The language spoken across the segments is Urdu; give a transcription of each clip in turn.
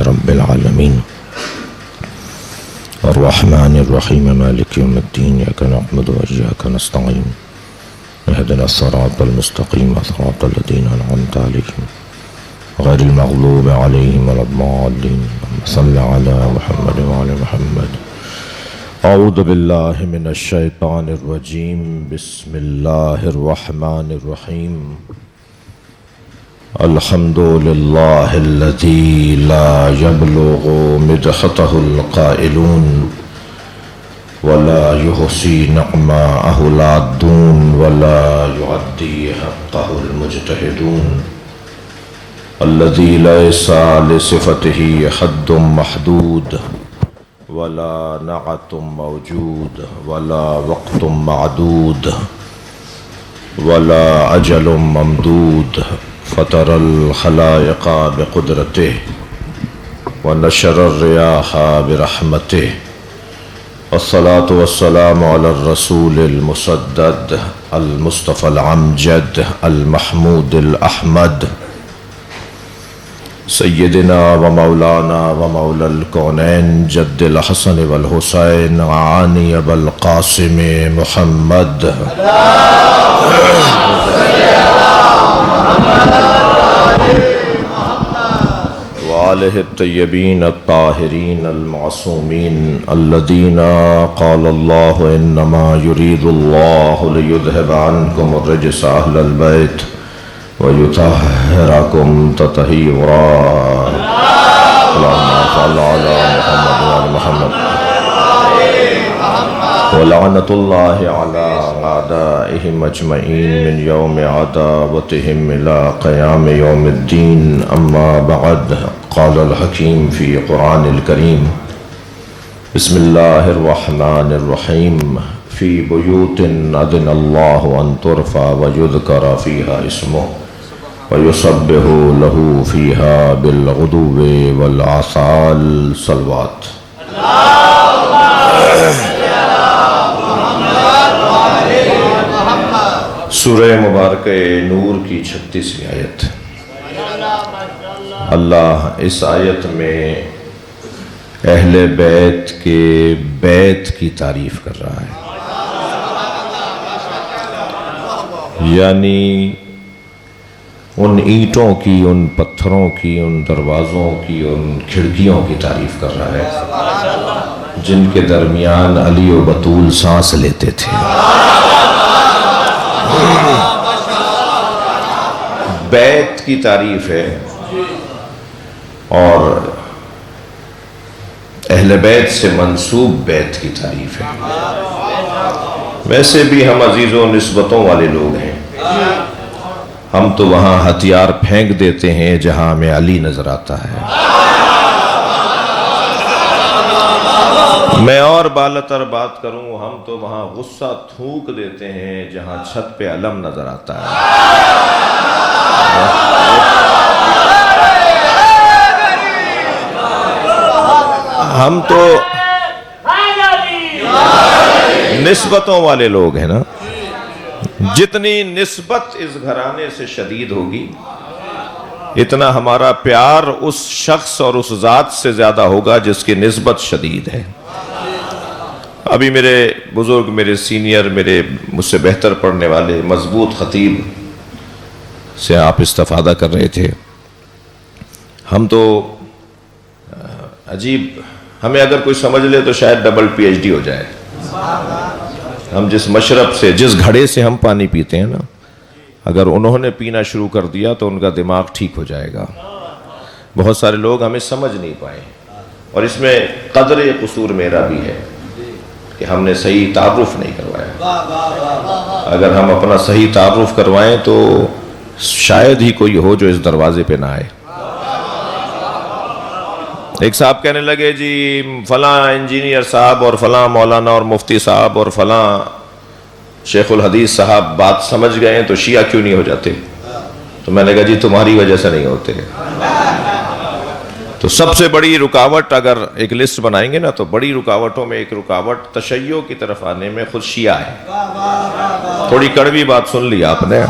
رب العالمين الرحمن الرحيم مالك يوم الدين إياك نعبد وإياك نستعين اهدنا الصراط المستقيم صراط الذين أنعمت عليهم غير المغضوب عليهم ولا الضالين صل على محمد وعلى محمد. اعوذ باللہ من الشیطان الرجیم بسم اللہ الرحمن الرحیم. الحمد للہ الذی لا یبلغ مدحته القائلون ولا يحصي نعماءه العادون ولا يعدي حقه المجتهدون. الذي ليس لصفته حد محدود ولا نعت موجود ولا وقت معدود ولا أجل ممدود فطر الخلائق بقدرته ونشر الرياح برحمته. والصلاة والسلام على الرسول المسدد المصطفى العمجد المحمود الأحمد سیدنا و مولانا و مولا الکونین جد الحسن والحسین عانی ابو القاسم محمد وآلہ الطیبین الطاہرین المعصومین الذین قال اللہ انما یرید اللہ لیذہب عنکم الرجس اہل البیت وَيُطَهِّرَكُمْ تَطْهِيرًا. اللهم صل على محمد وعلى محمد. ولعنة الله على أعدائهم أجمعين من يوم عداوتهم إلى قيام يوم الدين. أما بعد قال الحكيم في قرآن الكريم بسم الله الرحمن الرحيم. في بيوت أذن الله أن ترفع ويذكر فيها اسمه ويسبح له فيها بالغدو والآصال. صلوات. سورہ مبارکہ نور کی 36ویں آیت. اللہ اس آیت میں اہل بیت کے بیت کی تعریف کر رہا ہے، یعنی ان اینٹوں کی، ان پتھروں کی، ان دروازوں کی، ان کھڑکیوں کی تعریف کر رہا ہے جن کے درمیان علی و بطول سانس لیتے تھے. بیت کی تعریف ہے اور اہل بیت سے منسوب بیت کی تعریف ہے. ویسے بھی ہم عزیز و نسبتوں والے لوگ ہیں، ہم تو وہاں ہتھیار پھینک دیتے ہیں جہاں ہمیں علی نظر آتا ہے. میں اور بالاتر بات کروں، ہم تو وہاں غصہ تھوک دیتے ہیں جہاں چھت پہ علم نظر آتا ہے. ہم تو نسبتوں والے لوگ ہیں نا. جتنی نسبت اس گھرانے سے شدید ہوگی اتنا ہمارا پیار اس شخص اور اس ذات سے زیادہ ہوگا جس کی نسبت شدید ہے. ابھی میرے بزرگ، میرے سینئر، میرے مجھ سے بہتر پڑھنے والے مضبوط خطیب سے آپ استفادہ کر رہے تھے. ہم تو عجیب، ہمیں اگر کوئی سمجھ لے تو شاید ڈبل پی ایچ ڈی ہو جائے. ہم جس مشرب سے، جس گھڑے سے ہم پانی پیتے ہیں نا، اگر انہوں نے پینا شروع کر دیا تو ان کا دماغ ٹھیک ہو جائے گا. بہت سارے لوگ ہمیں سمجھ نہیں پائے، اور اس میں قدر قصور میرا بھی ہے کہ ہم نے صحیح تعارف نہیں کروایا. اگر ہم اپنا صحیح تعارف کروائیں تو شاید ہی کوئی ہو جو اس دروازے پہ نہ آئے. ایک صاحب کہنے لگے جی فلاں انجینئر صاحب اور فلاں مولانا اور مفتی صاحب اور فلاں شیخ الحدیث صاحب بات سمجھ گئے ہیں تو شیعہ کیوں نہیں ہو جاتے؟ تو میں نے کہا جی تمہاری وجہ سے نہیں ہوتے. تو سب سے بڑی رکاوٹ اگر ایک لسٹ بنائیں گے نا تو بڑی رکاوٹوں میں ایک رکاوٹ تشیع کی طرف آنے میں خود شیعہ ہے. تھوڑی کڑوی بات سن لی آپ نے.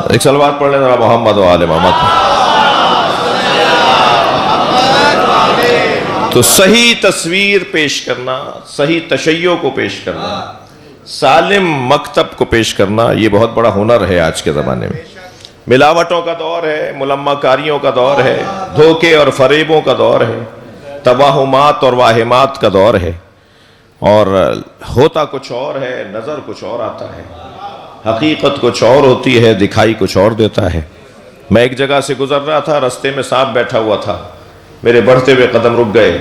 ایک صلوات پڑھ لیں ذرا محمد و آل محمد. تو صحیح تصویر پیش کرنا، صحیح تشیع کو پیش کرنا، سالم مکتب کو پیش کرنا، یہ بہت بڑا ہنر ہے آج کے زمانے میں۔ ملاوٹوں کا دور ہے، ملمہ کاریوں کا دور ہے، دھوکے اور فریبوں کا دور ہے، توہمات اور واہمات کا دور ہے، اور ہوتا کچھ اور ہے، نظر کچھ اور آتا ہے، حقیقت کچھ اور ہوتی ہے، دکھائی کچھ اور دیتا ہے۔ میں ایک جگہ سے گزر رہا تھا، رستے میں سانپ بیٹھا ہوا تھا، میرے بڑھتے ہوئے قدم رک گئے،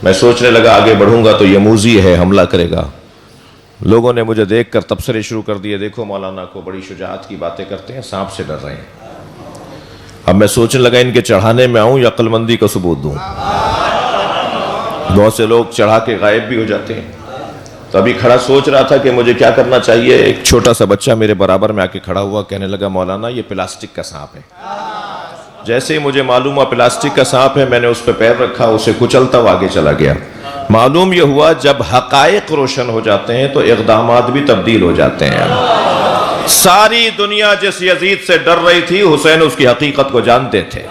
میں سوچنے لگا آگے بڑھوں گا تو یہ موذی ہے، حملہ کرے گا۔ لوگوں نے مجھے دیکھ کر تبصرے شروع کر دیے، دیکھو مولانا کو بڑی شجاعت کی باتیں کرتے ہیں، سانپ سے ڈر رہے ہیں۔ اب میں سوچنے لگا ان کے چڑھانے میں آؤں یا عقل مندی کا ثبوت دوں۔ بہت سے لوگ چڑھا کے غائب بھی ہو جاتے ہیں، تو ابھی کھڑا سوچ رہا تھا کہ مجھے کیا کرنا چاہیے۔ ایک چھوٹا سا بچہ میرے برابر میں آ کے کھڑا ہوا، کہنے لگا مولانا یہ پلاسٹک کا سانپ ہے۔ جیسے ہی مجھے معلوم ہوا پلاسٹک کا سانپ ہے، میں نے اس پہ پیر رکھا، اسے کچلتا ہوا آگے چلا گیا۔ معلوم یہ ہوا جب حقائق روشن ہو جاتے ہیں تو اقدامات بھی تبدیل ہو جاتے ہیں۔ ساری دنیا جس یزید سے ڈر رہی تھی، حسین اس کی حقیقت کو جانتے تھے۔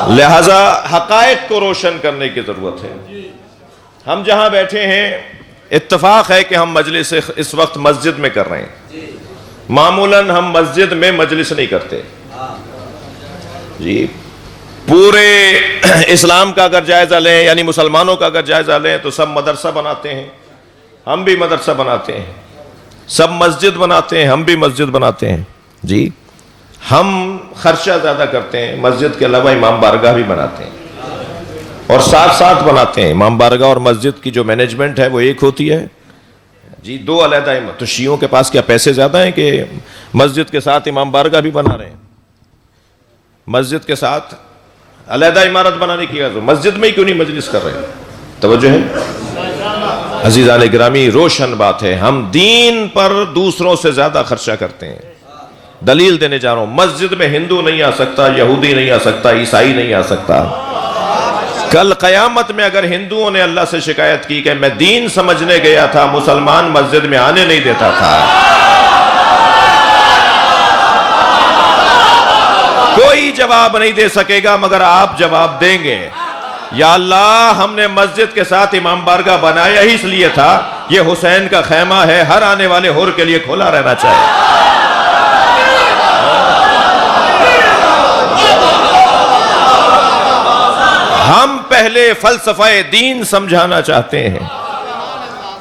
لہذا حقائق کو روشن کرنے کی ضرورت ہے۔ ہم جہاں بیٹھے ہیں، اتفاق ہے کہ ہم مجلس اس وقت مسجد میں کر رہے ہیں۔ معمولاً ہم مسجد میں مجلس نہیں کرتے جی۔ پورے اسلام کا اگر جائزہ لیں، یعنی مسلمانوں کا اگر جائزہ لیں، تو سب مدرسہ بناتے ہیں، ہم بھی مدرسہ بناتے ہیں، سب مسجد بناتے ہیں، ہم بھی مسجد بناتے ہیں جی۔ ہم خرچہ زیادہ کرتے ہیں، مسجد کے علاوہ امام بارگاہ بھی بناتے ہیں، اور ساتھ ساتھ بناتے ہیں۔ امام بارگاہ اور مسجد کی جو مینجمنٹ ہے وہ ایک ہوتی ہے جی، دو علیحدہ۔ تو شیعوں کے پاس کیا پیسے زیادہ ہیں کہ مسجد کے ساتھ امام بارگاہ بھی بنا رہے ہیں؟ مسجد کے ساتھ علیحدہ عمارت بنانے کی تو مسجد میں ہی کیوں نہیں مجلس کر رہے ہیں؟ توجہ ہے عزیزان گرامی، روشن بات ہے، ہم دین پر دوسروں سے زیادہ خرچہ کرتے ہیں۔ دلیل دینے جا رہا ہوں، مسجد میں ہندو نہیں آ سکتا، یہودی نہیں آ سکتا، عیسائی نہیں آ سکتا۔ کل قیامت میں اگر ہندوؤں نے اللہ سے شکایت کی کہ میں دین سمجھنے گیا تھا، مسلمان مسجد میں آنے نہیں دیتا تھا، کوئی جواب نہیں دے سکے گا مگر آپ جواب دیں گے۔ یا اللہ، ہم نے مسجد کے ساتھ امام بارگاہ بنایا ہی اس لیے تھا، یہ حسین کا خیمہ ہے، ہر آنے والے حر کے لیے کھلا رہنا چاہیے۔ ہم پہلے فلسفہ دین سمجھانا چاہتے ہیں۔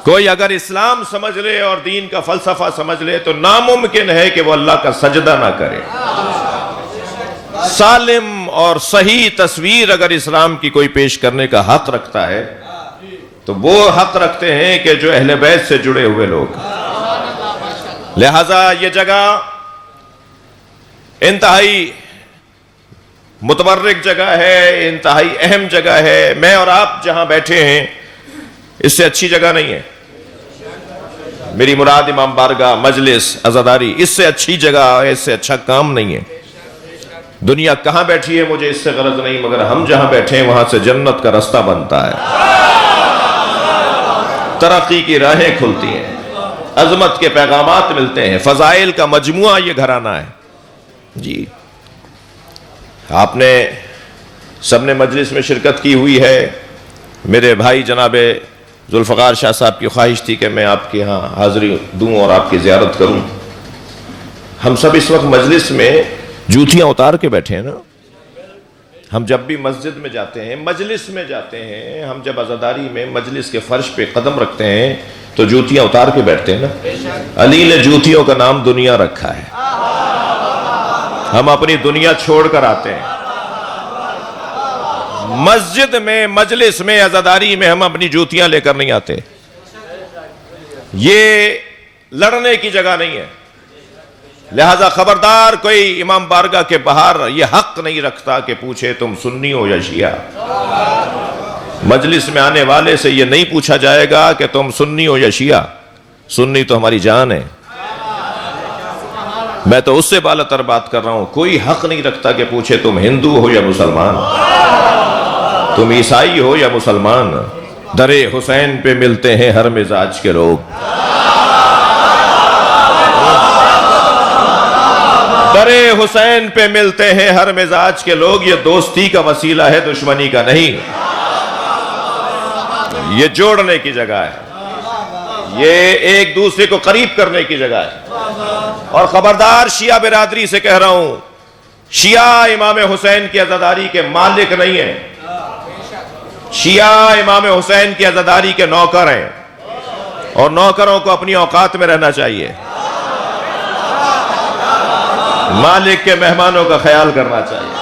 کوئی اگر اسلام سمجھ لے اور دین کا فلسفہ سمجھ لے تو ناممکن ہے کہ وہ اللہ کا سجدہ نہ کرے۔ سالم اور صحیح تصویر اگر اسلام کی کوئی پیش کرنے کا حق رکھتا ہے تو وہ حق رکھتے ہیں کہ جو اہل بیت سے جڑے ہوئے لوگ۔ لہذا یہ جگہ انتہائی متبرک جگہ ہے، انتہائی اہم جگہ ہے۔ میں اور آپ جہاں بیٹھے ہیں اس سے اچھی جگہ نہیں ہے۔ میری مراد امام بارگاہ، مجلس، عزاداری، اس سے اچھی جگہ، اس سے اچھا کام نہیں ہے۔ دنیا کہاں بیٹھی ہے مجھے اس سے غرض نہیں، مگر ہم جہاں بیٹھے ہیں وہاں سے جنت کا رستہ بنتا ہے، ترقی کی راہیں کھلتی ہیں، عظمت کے پیغامات ملتے ہیں، فضائل کا مجموعہ یہ گھرانہ ہے جی۔ آپ نے سب نے مجلس میں شرکت کی ہوئی ہے۔ میرے بھائی جناب ذوالفقار شاہ صاحب کی خواہش تھی کہ میں آپ کے ہاں حاضری دوں اور آپ کی زیارت کروں۔ ہم سب اس وقت مجلس میں جوتیاں اتار کے بیٹھے ہیں نا۔ ہم جب بھی مسجد میں جاتے ہیں، مجلس میں جاتے ہیں، ہم جب عزاداری میں مجلس کے فرش پہ قدم رکھتے ہیں تو جوتیاں اتار کے بیٹھتے ہیں نا۔ علی نے جوتیوں کا نام دنیا رکھا ہے۔ ہم اپنی دنیا چھوڑ کر آتے ہیں مسجد میں، مجلس میں، عزاداری میں ہم اپنی جوتیاں لے کر نہیں آتے۔ یہ لڑنے کی جگہ نہیں ہے۔ لہذا خبردار کوئی امام بارگاہ کے باہر یہ حق نہیں رکھتا کہ پوچھے تم سنی ہو یا شیعہ۔ مجلس میں آنے والے سے یہ نہیں پوچھا جائے گا کہ تم سنی ہو یا شیعہ، سنی تو ہماری جان ہے۔ میں تو اس سے بالا تر بات کر رہا ہوں، کوئی حق نہیں رکھتا کہ پوچھے تم ہندو ہو یا مسلمان، تم عیسائی ہو یا مسلمان، در حسین پہ ملتے ہیں ہر مزاج کے لوگ۔ درے حسین پہ ملتے ہیں ہر مزاج کے لوگ، یہ دوستی کا وسیلہ ہے، دشمنی کا نہیں، یہ جوڑنے کی جگہ ہے، یہ ایک دوسرے کو قریب کرنے کی جگہ ہے۔ اور خبردار شیعہ برادری سے کہہ رہا ہوں، شیعہ امام حسین کی عزاداری کے مالک نہیں ہیں، شیعہ امام حسین کی عزاداری کے نوکر ہیں، اور نوکروں کو اپنی اوقات میں رہنا چاہیے، مالک کے مہمانوں کا خیال کرنا چاہیے۔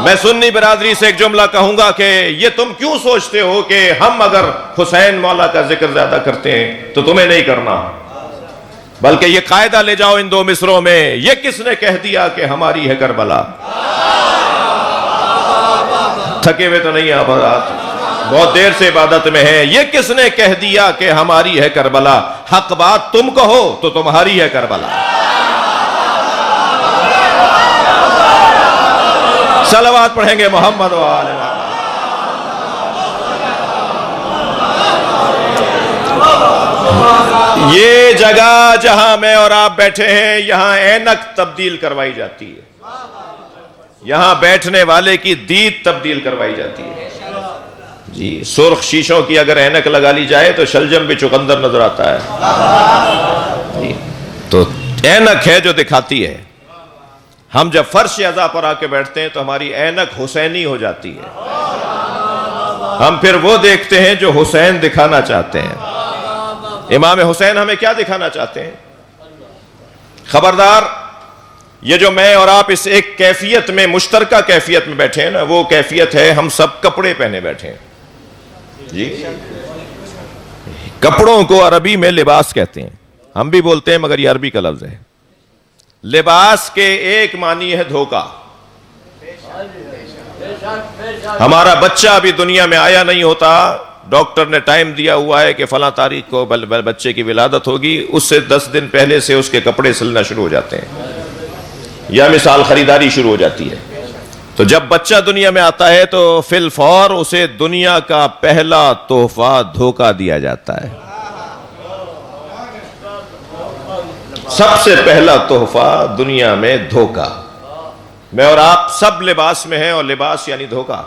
میں سنی برادری سے ایک جملہ کہوں گا کہ یہ تم کیوں سوچتے ہو کہ ہم اگر حسین مولا کا ذکر زیادہ کرتے ہیں تو تمہیں نہیں کرنا، بلکہ یہ قاعدہ لے جاؤ ان دو مصروں میں، یہ کس نے کہہ دیا کہ ہماری ہے کربلا؟ تھکے ہوئے تو نہیں آپ حضرات، بہت دیر سے عبادت میں ہیں، یہ کس نے کہہ دیا کہ ہماری ہے کربلا؟ حق بات تم کہو تو تمہاری ہے کربلا۔ صلوات پڑھیں گے محمد و آل محمد۔ یہ جگہ جہاں میں اور آپ بیٹھے ہیں، یہاں اینک تبدیل کروائی جاتی ہے، یہاں بیٹھنے والے کی دید تبدیل کروائی جاتی ہے جی۔ سرخ شیشوں کی اگر اینک لگا لی جائے تو شلجم بھی چقندر نظر آتا ہے جی۔ تو اینک ہے جو دکھاتی ہے، ہم جب فرش عزا پر آ کے بیٹھتے ہیں تو ہماری اینک حسینی ہو جاتی ہے، ہم پھر وہ دیکھتے ہیں جو حسین دکھانا چاہتے ہیں۔ امام حسین ہمیں کیا دکھانا چاہتے ہیں؟ خبردار، یہ جو میں اور آپ اس ایک کیفیت میں، مشترکہ کیفیت میں بیٹھے ہیں نا، وہ کیفیت ہے ہم سب کپڑے پہنے بیٹھے ہیں جی۔ کپڑوں کو عربی میں لباس کہتے ہیں، ہم بھی بولتے ہیں مگر یہ عربی کا لفظ ہے۔ لباس کے ایک معنی ہے دھوکہ۔ ہمارا بچہ ابھی دنیا میں آیا نہیں ہوتا، ڈاکٹر نے ٹائم دیا ہوا ہے کہ فلاں تاریخ کو بچے کی ولادت ہوگی، اس سے 10 دن پہلے سے اس کے کپڑے سلنا شروع ہو جاتے ہیں، یا مثال خریداری شروع ہو جاتی ہے۔ تو جب بچہ دنیا میں آتا ہے تو فی الفور اسے دنیا کا پہلا تحفہ دھوکہ دیا جاتا ہے۔ سب سے پہلا تحفہ دنیا میں دھوکہ۔ میں اور آپ سب لباس میں ہیں، اور لباس یعنی دھوکہ۔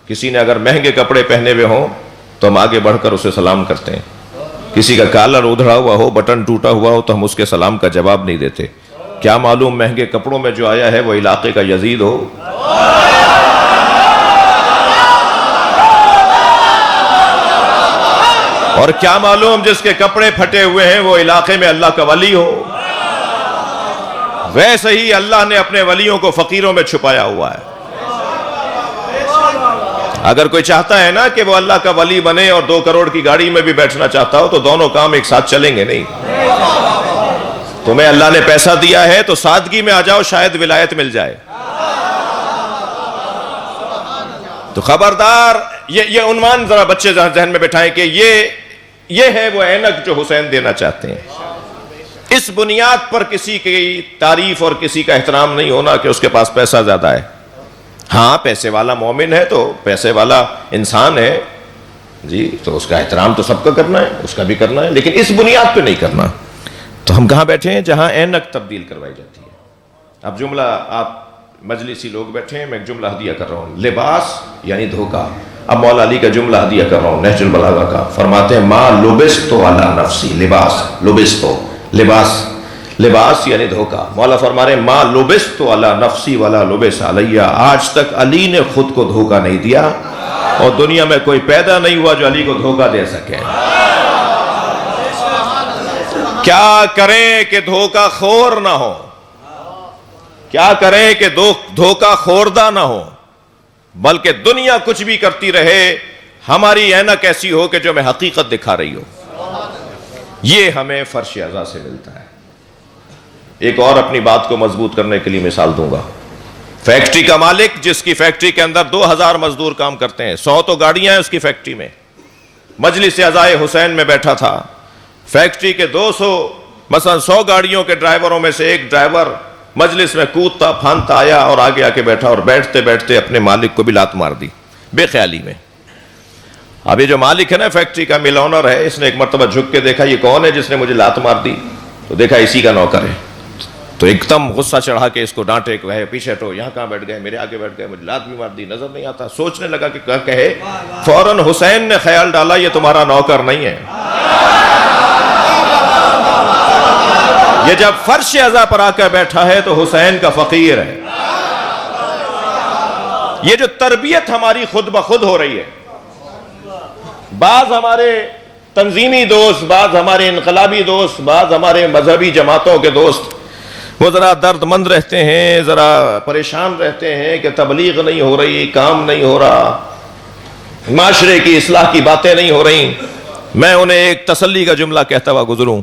کسی نے اگر مہنگے کپڑے پہنے ہوئے ہوں تو ہم آگے بڑھ کر اسے سلام کرتے ہیں، کسی کا کالر ادھڑا ہوا ہو، بٹن ٹوٹا ہوا ہو تو ہم اس کے سلام کا جواب نہیں دیتے، کیا معلوم مہنگے کپڑوں میں جو آیا ہے وہ علاقے کا یزید ہو۔ اور کیا معلوم جس کے کپڑے پھٹے ہوئے ہیں وہ علاقے میں اللہ کا ولی ہو۔ ویسے ہی اللہ نے اپنے ولیوں کو فقیروں میں چھپایا ہوا ہے۔ اگر کوئی چاہتا ہے نا کہ وہ اللہ کا ولی بنے اور 2 کروڑ کی گاڑی میں بھی بیٹھنا چاہتا ہو تو دونوں کام ایک ساتھ چلیں گے نہیں۔ تمہیں اللہ نے پیسہ دیا ہے تو سادگی میں آ جاؤ، شاید ولایت مل جائے۔ تو خبردار، یہ عنوان ذرا بچے ذہن میں بٹھائیں کہ یہ ہے وہ اینک جو حسین دینا چاہتے ہیں۔ اس بنیاد پر کسی کی تعریف اور کسی کا احترام نہیں ہونا کہ اس کے پاس پیسہ زیادہ ہے۔ ہاں، پیسے والا مومن ہے تو پیسے والا انسان ہے جی، تو اس کا احترام تو سب کا کرنا ہے، اس کا بھی کرنا ہے، لیکن اس بنیاد پہ نہیں کرنا۔ تو ہم کہاں بیٹھے ہیں؟ جہاں اینک تبدیل کروائی جاتی ہے۔ اب جملہ، آپ مجلسی لوگ بیٹھے ہیں، میں ایک جملہ ہدیہ کر رہا ہوں، لباس یعنی دھوکہ۔ اب مولا علی کا جملہ ہدیہ کر رہا ہوں، نہج البلاغہ کا، فرماتے ہیں ما لبستو علی نفسی، لباس، لبستو، لباس یعنی دھوکہ۔ مولا فرما رہے ہیں ما لبستو علی نفسی ولا لبس علیہ، آج تک علی نے خود کو دھوکہ نہیں دیا، اور دنیا میں کوئی پیدا نہیں ہوا جو علی کو دھوکہ دے سکے۔ کیا کریں کہ دھوکہ خور نہ ہو، کیا کریں کہ دھوکہ خوردہ نہ ہو، بلکہ دنیا کچھ بھی کرتی رہے، ہماری اینک ایسی ہو کہ جو ہمیں حقیقت دکھا رہی ہو۔ یہ ہمیں فرش عزا سے ملتا ہے۔ ایک اور اپنی بات کو مضبوط کرنے کے لیے مثال دوں گا۔ فیکٹری کا مالک جس کی فیکٹری کے اندر 2000 مزدور کام کرتے ہیں، 100 تو گاڑیاں ہیں اس کی فیکٹری میں، مجلس عزائے حسین میں بیٹھا تھا، فیکٹری کے 200 مثلا 100 گاڑیوں کے ڈرائیوروں میں سے ایک ڈرائیور مجلس میں کودتا پھاندتا آیا اور آگے آ کے بیٹھا، اور بیٹھتے بیٹھتے اپنے مالک کو بھی لات مار دی بے خیالی میں۔ اب یہ جو مالک ہے نا فیکٹری کا، مل آنر ہے، اس نے ایک مرتبہ جھک کے دیکھا یہ کون ہے جس نے مجھے لات مار دی، تو دیکھا اسی کا نوکر ہے۔ تو ایک دم غصہ چڑھا کے اس کو ڈانٹے کہ پیچھے ہٹو، یہاں کہاں بیٹھ گئے، میرے آگے بیٹھ گئے، مجھے لات بھی مار دی، نظر نہیں آتا. سوچنے لگا کہ کیا کہے. فوراً حسین نے خیال ڈالا یہ تمہارا نوکر نہیں ہے. یہ جب فرش عزا پر آ کر بیٹھا ہے تو حسین کا فقیر ہے. یہ جو تربیت ہماری خود بخود ہو رہی ہے، بعض ہمارے تنظیمی دوست، بعض ہمارے انقلابی دوست، بعض ہمارے مذہبی جماعتوں کے دوست، وہ ذرا درد مند رہتے ہیں، ذرا پریشان رہتے ہیں کہ تبلیغ نہیں ہو رہی، کام نہیں ہو رہا، معاشرے کی اصلاح کی باتیں نہیں ہو رہی. میں انہیں ایک تسلی کا جملہ کہتا ہوا گزروں.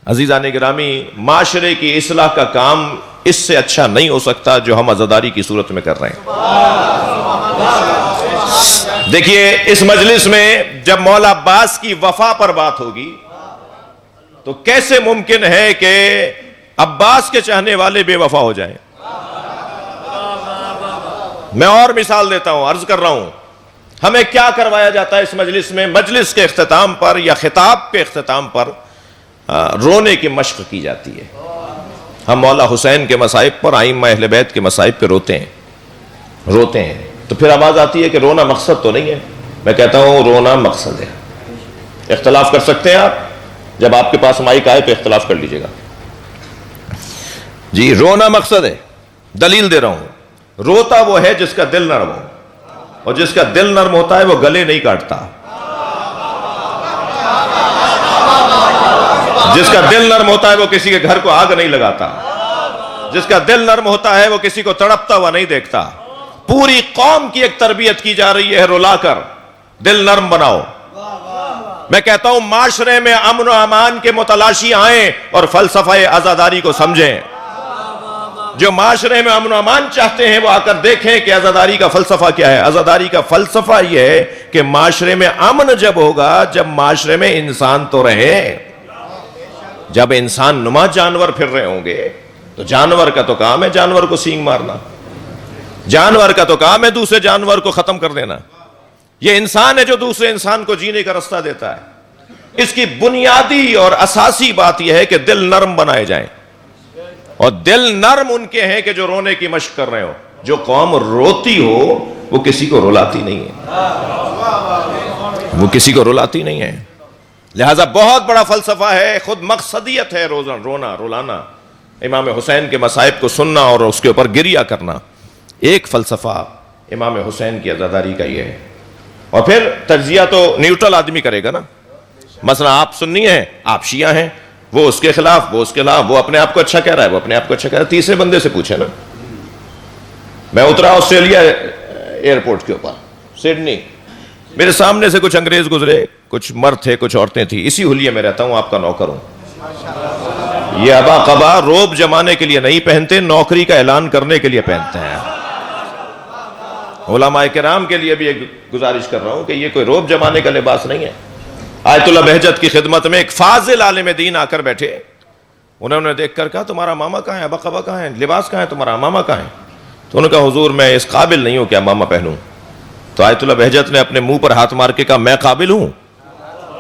عزیزان گرامی، معاشرے کی اصلاح کا کام اس سے اچھا نہیں ہو سکتا جو ہم عزاداری کی صورت میں کر رہے ہیں. دیکھیے، اس مجلس میں جب مولا عباس کی وفا پر بات ہوگی تو کیسے ممکن ہے کہ عباس کے چاہنے والے بے وفا ہو جائیں. میں اور مثال دیتا ہوں، عرض کر رہا ہوں، ہمیں کیا کروایا جاتا ہے اس مجلس میں؟ مجلس کے اختتام پر یا خطاب کے اختتام پر رونے کی مشق کی جاتی ہے. ہم مولا حسین کے مصائب پر، ائمہ اہل بیت کے مصائب پہ روتے ہیں. تو پھر آواز آتی ہے کہ رونا مقصد تو نہیں ہے. میں کہتا ہوں رونا مقصد ہے. اختلاف کر سکتے ہیں آپ، جب آپ کے پاس مائک آئے تو اختلاف کر لیجئے گا. جی، رونا مقصد ہے. دلیل دے رہا ہوں، روتا وہ ہے جس کا دل نرم ہو، اور جس کا دل نرم ہوتا ہے وہ گلے نہیں کاٹتا. جس کا دل نرم ہوتا ہے وہ کسی کے گھر کو آگ نہیں لگاتا. جس کا دل نرم ہوتا ہے وہ کسی کو تڑپتا ہوا نہیں دیکھتا. پوری قوم کی ایک تربیت کی جا رہی ہے رلا کر، دل نرم بناؤ. میں کہتا ہوں معاشرے میں امن و امان کے متلاشی آئیں اور فلسفہ عزاداری کو سمجھیں. جو معاشرے میں امن و امان چاہتے ہیں وہ آ کر دیکھیں کہ عزاداری کا فلسفہ کیا ہے. عزاداری کا فلسفہ یہ ہے کہ معاشرے میں امن جب ہوگا جب معاشرے میں انسان تو رہے. جب انسان نما جانور پھر رہے ہوں گے تو جانور کا تو کام ہے جانور کو سینگ مارنا، جانور کا تو کام ہے دوسرے جانور کو ختم کر دینا. یہ انسان ہے جو دوسرے انسان کو جینے کا رستہ دیتا ہے. اس کی بنیادی اور اساسی بات یہ ہے کہ دل نرم بنائے جائیں. اور دل نرم ان کے ہیں کہ جو رونے کی مشق کر رہے ہو. جو قوم روتی ہو وہ کسی کو رلاتی نہیں ہے، وہ کسی کو رلاتی نہیں ہے. لہذا بہت بڑا فلسفہ ہے، خود مقصدیت ہے رونا رلانا. امام حسین کے مصائب کو سننا اور اس کے اوپر گریہ کرنا، ایک فلسفہ امام حسین کی عزاداری کا یہ ہے. اور پھر تجزیہ تو نیوٹرل آدمی کرے گا نا. مثلا آپ سنی ہیں، آپ شیعہ ہیں، وہ اس کے خلاف، وہ اس کے خلاف، وہ اپنے آپ کو اچھا کہہ رہا ہے، وہ اپنے آپ کو اچھا کہہ رہا ہے. تیسرے بندے سے پوچھے نا. میں اترا آسٹریلیا ایئرپورٹ کے اوپر سڈنی، میرے سامنے سے کچھ انگریز گزرے، کچھ مرد تھے کچھ عورتیں تھیں. اسی حلیے میں رہتا ہوں، آپ کا نوکر ہوں. یہ ابا قبا روب جمانے کے لیے نہیں پہنتے، نوکری کا اعلان کرنے کے لیے پہنتے ہیں. علماء کرام کے لیے بھی ایک گزارش کر رہا ہوں کہ یہ کوئی روب جمانے کا لباس نہیں ہے. آیت اللہ بہجت کی خدمت میں ایک فاضل عالم دین آ کر بیٹھے. انہوں نے دیکھ کر کہا تمہارا ماما کہاں ہے، ابا قبا کہاں ہے، لباس کہاں ہے تمہارا، ماما کہاں ہے؟ تو انہوں نے کہا حضور میں اس قابل نہیں ہوں کہ ماما پہنوں. تو آیت اللہ بہجت نے اپنے منہ پر ہاتھ مار کے کہا میں قابل ہوں.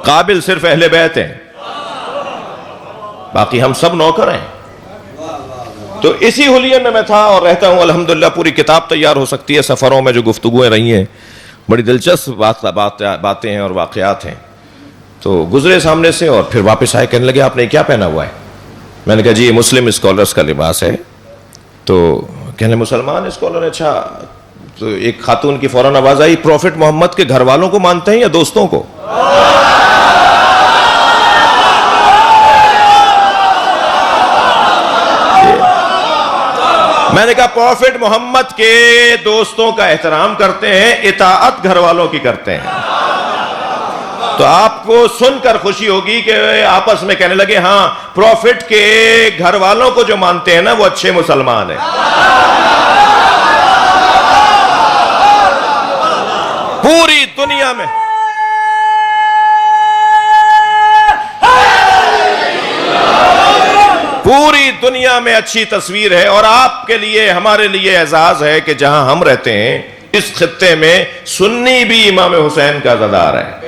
قابل صرف اہل بیت ہیں، باقی ہم سب نوکر ہیں. تو اسی حلیے میں تھا اور رہتا ہوں الحمدللہ. پوری کتاب تیار ہو سکتی ہے سفروں میں جو گفتگویں رہی ہیں، بڑی دلچسپ باتیں ہیں اور واقعات ہیں. تو گزرے سامنے سے اور پھر واپس آئے، کہنے لگے آپ نے کیا پہنا ہوا ہے؟ میں نے کہا جی یہ مسلم اسکالرس کا لباس ہے. تو کہنے مسلمان اسکالر، اچھا. تو ایک خاتون کی فوراً آواز آئی، پروفٹ محمد کے گھر والوں کو مانتے ہیں یا دوستوں کو؟ میں نے کہا پروفٹ محمد کے دوستوں کا احترام کرتے ہیں، اطاعت گھر والوں کی کرتے ہیں. تو آپ کو سن کر خوشی ہوگی کہ آپس میں کہنے لگے ہاں پروفٹ کے گھر والوں کو جو مانتے ہیں نا وہ اچھے مسلمان ہیں. پوری دنیا میں پوری دنیا میں اچھی تصویر ہے. اور آپ کے لیے ہمارے لیے اعزاز ہے کہ جہاں ہم رہتے ہیں اس خطے میں سنی بھی امام حسین کا عزادار ہے.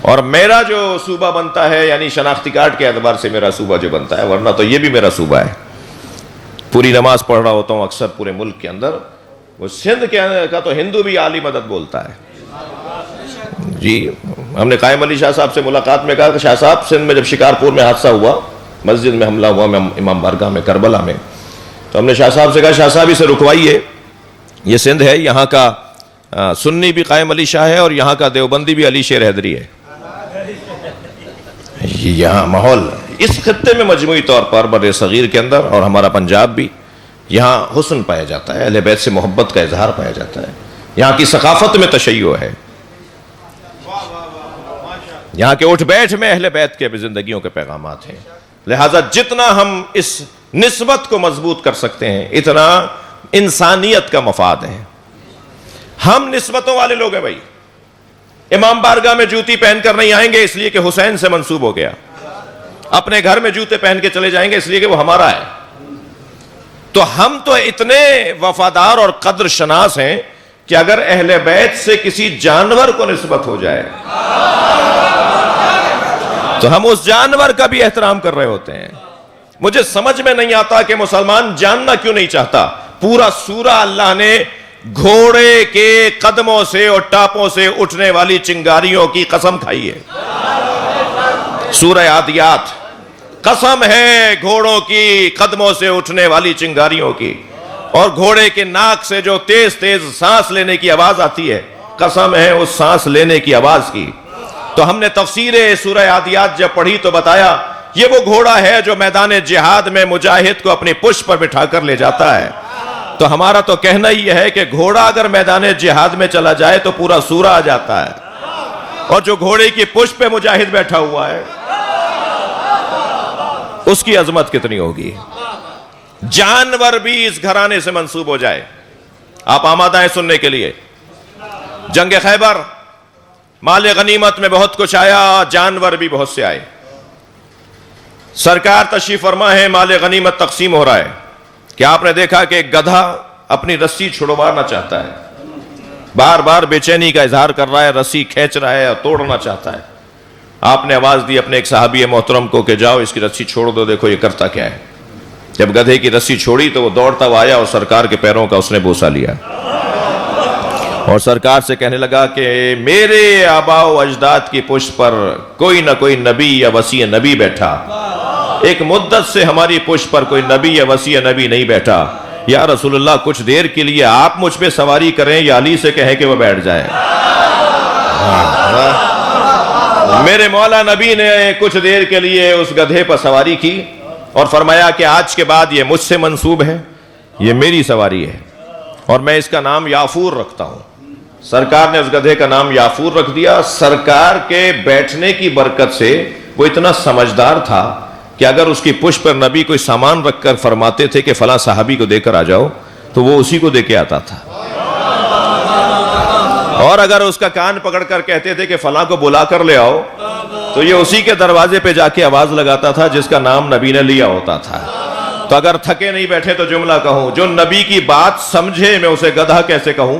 اور میرا جو صوبہ بنتا ہے یعنی شناختی کارڈ کے اعتبار سے میرا صوبہ جو بنتا ہے، ورنہ تو یہ بھی میرا صوبہ ہے، پوری نماز پڑھ رہا ہوتا ہوں اکثر پورے ملک کے اندر، وہ سندھ کا تو ہندو بھی عالی مدد بولتا ہے جی۔ ہم نے قائم علی شاہ صاحب سے ملاقات میں کہا کہ شاہ صاحب سندھ میں جب شکارپور میں حادثہ ہوا، مسجد میں حملہ ہوا امام بارگاہ میں کربلا میں، تو ہم نے شاہ صاحب سے کہا شاہ صاحب اسے رکوائیے، یہ سندھ ہے، یہاں کا سنی بھی قائم علی شاہ ہے اور یہاں کا دیوبندی بھی علی شیر حیدری ہے، یہاں ماحول اس خطے میں مجموعی طور پر بر صغیر کے اندر اور ہمارا پنجاب بھی، یہاں حسن پایا جاتا ہے، اہل بیت سے محبت کا اظہار پایا جاتا ہے، یہاں کی ثقافت میں تشیع ہے، یہاں کے اٹھ بیٹھ میں اہل بیت کے بھی زندگیوں کے پیغامات ہیں، لہٰذا جتنا ہم اس نسبت کو مضبوط کر سکتے ہیں اتنا انسانیت کا مفاد ہے۔ ہم نسبتوں والے لوگ ہیں بھائی، امام بارگاہ میں جوتی پہن کر نہیں آئیں گے اس لیے کہ حسین سے منسوب ہو گیا، اپنے گھر میں جوتے پہن کے چلے جائیں گے اس لیے کہ وہ ہمارا ہے، تو ہم تو اتنے وفادار اور قدر شناس ہیں کہ اگر اہل بیت سے کسی جانور کو نسبت ہو جائے تو ہم اس جانور کا بھی احترام کر رہے ہوتے ہیں۔ مجھے سمجھ میں نہیں آتا کہ مسلمان جاننا کیوں نہیں چاہتا، پورا سورہ اللہ نے گھوڑے کے قدموں سے اور ٹاپوں سے اٹھنے والی چنگاریوں کی قسم کھائی ہے۔ سورہ عادیات، قسم ہے گھوڑوں کی قدموں سے اٹھنے والی چنگاریوں کی، اور گھوڑے کے ناک سے جو تیز تیز سانس لینے کی آواز آتی ہے، قسم ہے اس سانس لینے کی آواز کی۔ تو ہم نے تفسیر سورہ عادیات جب پڑھی تو بتایا یہ وہ گھوڑا ہے جو میدان جہاد میں مجاہد کو اپنی پشت پر بٹھا کر لے جاتا ہے۔ تو ہمارا تو کہنا ہی ہے کہ گھوڑا اگر میدان جہاد میں چلا جائے تو پورا سورہ آ جاتا ہے، اور جو گھوڑے کی پشت پہ مجاہد بیٹھا ہوا ہے اس کی عظمت کتنی ہوگی۔ جانور بھی اس گھرانے سے منسوب ہو جائے، آپ آمادہ ہیں سننے کے لیے؟ جنگ خیبر، مال غنیمت میں بہت کچھ آیا، جانور بھی بہت سے آئے، سرکار تشریف فرما ہے، مال غنیمت تقسیم ہو رہا ہے کہ آپ نے دیکھا کہ ایک گدھا اپنی رسی چھڑوانا چاہتا ہے، بار بار بے چینی کا اظہار کر رہا ہے، رسی کھینچ رہا ہے اور توڑنا چاہتا ہے۔ آپ نے آواز دی اپنے ایک صحابی محترم کو کہ جاؤ اس کی رسی چھوڑ دو، دیکھو یہ کرتا کیا ہے۔ جب گدھے کی رسی چھوڑی تو وہ دوڑتا ہوا آیا اور سرکار کے پیروں کا اس نے بوسہ لیا اور سرکار سے کہنے لگا کہ میرے آباء و اجداد کی پشت پر کوئی نہ کوئی نبی یا وصی نبی بیٹھا، ایک مدت سے ہماری پشت پر کوئی نبی یا وصی نبی نہیں بیٹھا، یا رسول اللہ کچھ دیر کے لیے آپ مجھ پہ سواری کریں یا علی سے کہیں کہ وہ بیٹھ جائے۔ میرے مولا نبی نے کچھ دیر کے لیے اس گدھے پر سواری کی اور فرمایا کہ آج کے بعد یہ مجھ سے منسوب ہے، یہ میری سواری ہے اور میں اس کا نام یافور رکھتا ہوں۔ سرکار نے اس گدھے کا نام یافور رکھ دیا۔ سرکار کے بیٹھنے کی برکت سے وہ اتنا سمجھدار تھا کہ اگر اس کی پشت پر نبی کوئی سامان رکھ کر فرماتے تھے کہ فلاں صحابی کو دے کر آ جاؤ تو وہ اسی کو دے کے آتا تھا، اور اگر اس کا کان پکڑ کر کہتے تھے کہ فلاں کو بلا کر لے آؤ تو یہ اسی کے دروازے پہ جا کے آواز لگاتا تھا جس کا نام نبی نے لیا ہوتا تھا۔ تو اگر تھکے نہیں بیٹھے تو جملہ کہوں، جو نبی کی بات سمجھے میں اسے گدھا کیسے کہوں؟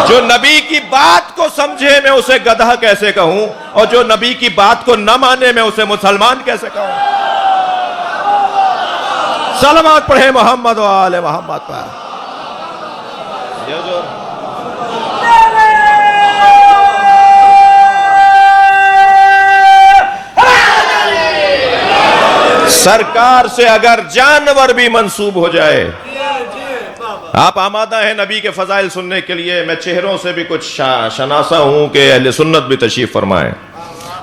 جو نبی کی بات کو سمجھے میں اسے گدھا کیسے کہوں، اور جو نبی کی بات کو نہ مانے میں اسے مسلمان کیسے کہوں؟ صلوات پڑھے محمد و آل محمد پر۔ سرکار سے اگر جانور بھی منسوب ہو جائے، آپ آمادہ ہیں نبی کے فضائل سننے کے لیے؟ میں چہروں سے بھی کچھ شناسا ہوں کہ اہل سنت بھی تشریف فرمائیں،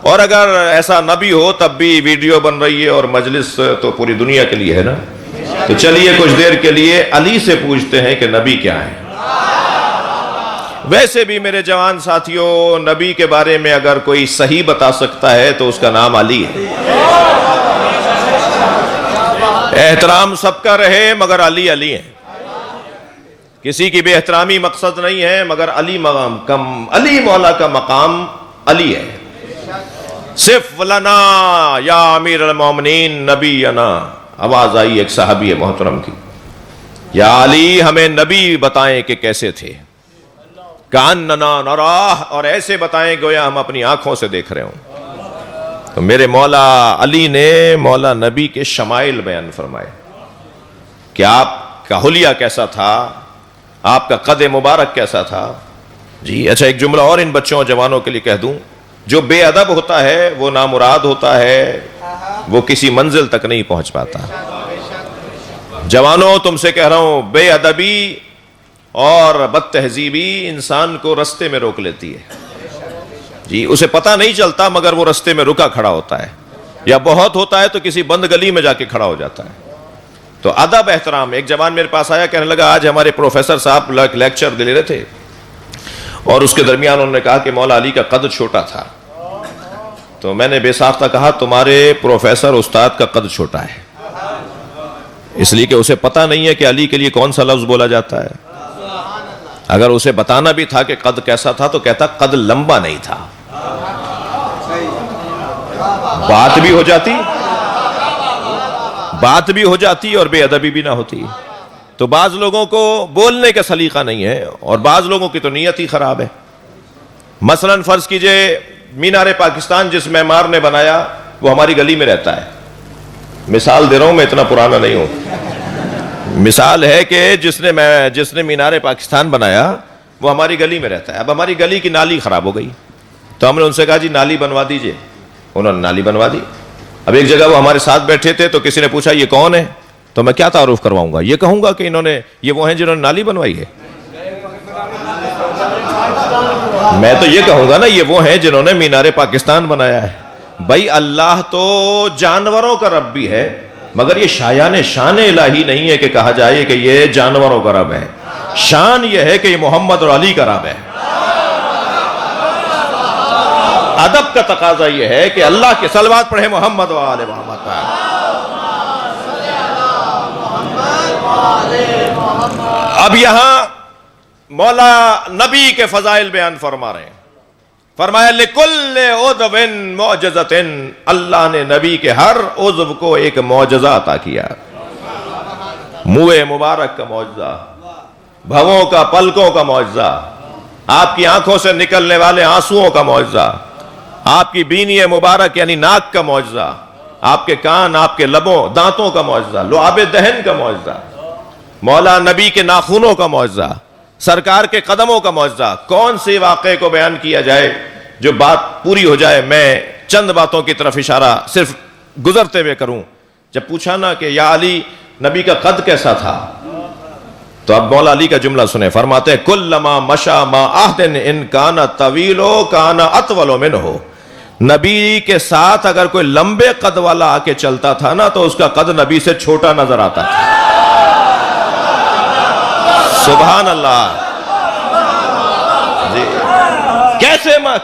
اور اگر ایسا نہ بھی ہو تب بھی ویڈیو بن رہی ہے اور مجلس تو پوری دنیا کے لیے ہے نا، تو چلیے کچھ دیر کے لیے علی سے پوچھتے ہیں کہ نبی کیا ہے۔ ویسے بھی میرے جوان ساتھیوں، نبی کے بارے میں اگر کوئی صحیح بتا سکتا ہے تو اس کا نام علی ہے۔ احترام سب کا رہے مگر علی علی ہے، کسی کی بے احترامی مقصد نہیں ہے، مگر علی مولا کا مقام علی ہے۔ صف لنا یا امیر المومنین نبینا، آواز آئی ایک صحابی محترم کی، یا علی ہمیں نبی بتائیں کہ کیسے تھے، کأننا نراہ، اور ایسے بتائیں گویا ہم اپنی آنکھوں سے دیکھ رہے ہوں۔ تو میرے مولا علی نے مولا نبی کے شمائل بیان فرمائے کہ آپ کا حلیہ کیسا تھا، آپ کا قد مبارک کیسا تھا۔ جی اچھا، ایک جملہ اور ان بچوں اور جوانوں کے لیے کہہ دوں، جو بے ادب ہوتا ہے وہ نامراد ہوتا ہے، وہ کسی منزل تک نہیں پہنچ پاتا۔ جوانوں تم سے کہہ رہا ہوں، بے ادبی اور بد تہذیبی انسان کو رستے میں روک لیتی ہے۔ جی اسے پتہ نہیں چلتا مگر وہ رستے میں رکا کھڑا ہوتا ہے، یا بہت ہوتا ہے تو کسی بند گلی میں جا کے کھڑا ہو جاتا ہے۔ تو ادب احترام۔ ایک جوان میرے پاس آیا، کہنے لگا آج ہمارے پروفیسر صاحب لیکچر دے رہے تھے اور اس کے درمیان انہوں نے کہا کہ مولا علی کا قد چھوٹا تھا۔ تو میں نے بے ساختہ کہا تمہارے پروفیسر استاد کا قد چھوٹا ہے، اس لیے کہ اسے پتہ نہیں ہے کہ علی کے لیے کون سا لفظ بولا جاتا ہے۔ اگر اسے بتانا بھی تھا کہ قد کیسا تھا تو کہتا قد لمبا نہیں تھا، بات بھی ہو جاتی اور بے ادبی بھی نہ ہوتی۔ تو بعض لوگوں کو بولنے کا سلیقہ نہیں ہے اور بعض لوگوں کی تو نیت ہی خراب ہے۔ مثلا فرض کیجئے مینار پاکستان جس معمار نے بنایا وہ ہماری گلی میں رہتا ہے۔ مثال دے رہا ہوں، میں اتنا پرانا نہیں ہوں۔ مثال ہے کہ جس نے مینار پاکستان بنایا وہ ہماری گلی میں رہتا ہے۔ اب ہماری گلی کی نالی خراب ہو گئی تو ہم نے ان سے کہا جی نالی بنوا دیجئے، انہوں نے نالی بنوا دی۔ اب ایک جگہ وہ ہمارے ساتھ بیٹھے تھے تو کسی نے پوچھا یہ کون ہے، تو میں کیا تعارف کرواؤں گا، یہ کہوں گا کہ یہ وہ ہیں جنہوں نے نالی بنوائی ہے؟ میں تو یہ کہوں گا نا یہ وہ ہیں جنہوں نے مینار پاکستان بنایا ہے۔ بھائی اللہ تو جانوروں کا رب بھی ہے مگر یہ شان الہی نہیں ہے کہ کہا جائے کہ یہ جانوروں کا رب ہے۔ شان یہ ہے کہ یہ محمد اور علی کا رب ہے۔ ادب کا تقاضا یہ ہے کہ اللہ کے صلوات پڑھے محمد و آل محمد کا۔ اب یہاں مولا نبی کے فضائل بیان فرما رہے ہیں۔ فرمایا لِكُلِّ عُضْوٍ مُعْجِزَةٍ، اللہ نے نبی کے ہر عضو کو ایک معجزہ عطا کیا۔ منہ مبارک کا معجزہ، بھووں کا پلکوں کا معجزہ، آپ کی آنکھوں سے نکلنے والے آنسوؤں کا معجزہ، آپ کی بینی مبارک یعنی ناک کا معجزہ، آپ کے کان، آپ کے لبوں دانتوں کا معجزہ، لعاب دہن کا معجزہ، مولا نبی کے ناخنوں کا معجزہ، سرکار کے قدموں کا معجزہ۔ کون سے واقعے کو بیان کیا جائے جو بات پوری ہو جائے؟ میں چند باتوں کی طرف اشارہ صرف گزرتے ہوئے کروں۔ جب پوچھا نا کہ یا علی نبی کا قد کیسا تھا تو اب مولا علی کا جملہ سنیں، فرماتے ہیں کلما مشا ما عہد ان کان طویل کان اطول منہ۔ نبی کے ساتھ اگر کوئی لمبے قد والا آ کے چلتا تھا نا تو اس کا قد نبی سے چھوٹا نظر آتا تھا۔ سبحان اللہ۔ جی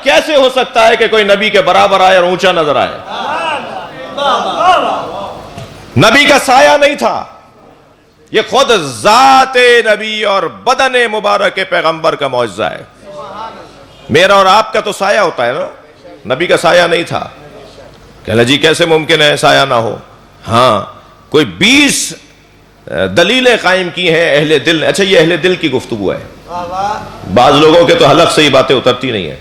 کیسے ہو سکتا ہے کہ کوئی نبی کے برابر آئے اور اونچا نظر آئے؟ نبی کا سایہ نہیں تھا، یہ خود ذات نبی اور بدن مبارک پیغمبر کا معجزہ ہے۔ میرا اور آپ کا تو سایہ ہوتا ہے نا، نبی کا سایہ نہیں تھا۔ کہنا جی کیسے ممکن ہے سایہ نہ ہو؟ ہاں کوئی 20 دلیلیں قائم کی ہیں اہل دل نے۔ اچھا یہ اہل دل کی گفتگو ہے، بعض لوگوں کے تو حلق سے ہی باتیں اترتی نہیں ہیں۔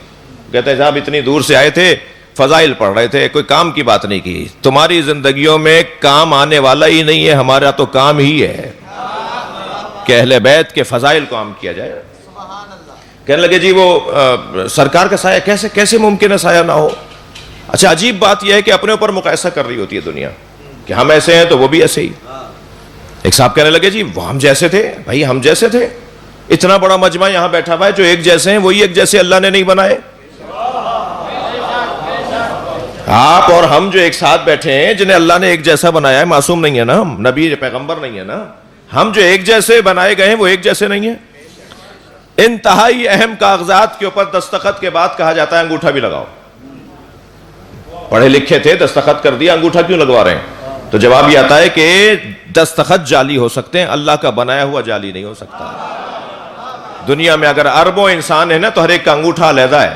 کہتے ہیں صاحب اتنی دور سے آئے تھے، فضائل پڑھ رہے تھے، کوئی کام کی بات نہیں کی۔ تمہاری زندگیوں میں کام آنے والا ہی نہیں ہے، ہمارا تو کام ہی ہے کہ اہل بیت کے فضائل کو عام کیا جائے۔ کہنے لگے جی وہ سرکار کا سایہ کیسے ممکن ہے سایہ نہ ہو؟ اچھا عجیب بات یہ ہے کہ اپنے اوپر مقایسہ کر رہی ہوتی ہے دنیا کہ ہم ایسے ہیں تو وہ بھی ایسے ہی۔ ایک صاحب کہنے لگے جی وہ ہم جیسے تھے، بھائی ہم جیسے تھے، اتنا بڑا مجمع یہاں بیٹھا ہوا ہے، جو ایک جیسے ہیں وہی ایک جیسے اللہ نے نہیں بنائے۔ آپ اور ہم جو ایک ساتھ بیٹھے ہیں جنہیں اللہ نے ایک جیسا بنایا ہے، معصوم نہیں ہے نا، ہم نبی پیغمبر نہیں ہے نا، ہم جو ایک جیسے بنائے گئے ہیں وہ ایک جیسے نہیں ہیں۔ انتہائی اہم کاغذات کے اوپر دستخط کے بعد کہا جاتا ہے انگوٹھا بھی لگاؤ۔ پڑھے لکھے تھے، دستخط کر دیا، انگوٹھا کیوں لگوا رہے ہیں؟ تو جواب یہ آتا ہے کہ دستخط جعلی ہو سکتے ہیں، اللہ کا بنایا ہوا جعلی نہیں ہو سکتا۔ دنیا میں اگر اربوں انسان ہے نا تو ہر ایک کا انگوٹھا علیحدہ ہے۔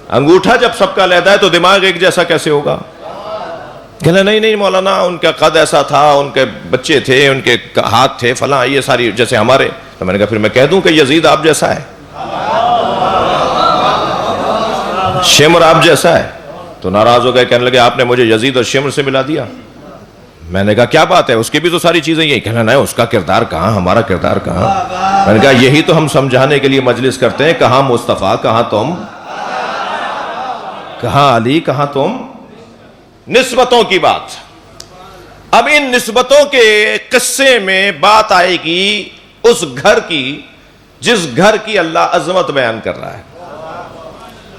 انگوٹھا جب سب کا علیحدہ ہے تو دماغ ایک جیسا کیسے ہوگا؟ کہنا نہیں مولانا ان کا قد ایسا تھا، ان کے بچے تھے، ان کے ہاتھ تھے، فلاں، یہ ساری جیسے ہمارے. تو میں نے کہا پھر میں کہہ دوں کہ یزید آپ جیسا ہے، شمر آپ جیسا ہے. تو ناراض ہو گئے، کہنے لگے آپ نے مجھے یزید اور شمر سے ملا دیا. میں نے کہا کیا بات ہے، اس کی بھی تو ساری چیزیں یہی. کہنا نہیں، اس کا کردار کہاں، ہمارا کردار کہاں. میں نے کہا یہی تو ہم سمجھانے کے لیے مجلس کرتے ہیں، کہاں مصطفیٰ، کہاں تم، کہاں علی، کہاں تم. نسبتوں کی بات. اب ان نسبتوں کے قصے میں بات آئے گی اس گھر کی جس گھر کی اللہ عظمت بیان کر رہا ہے.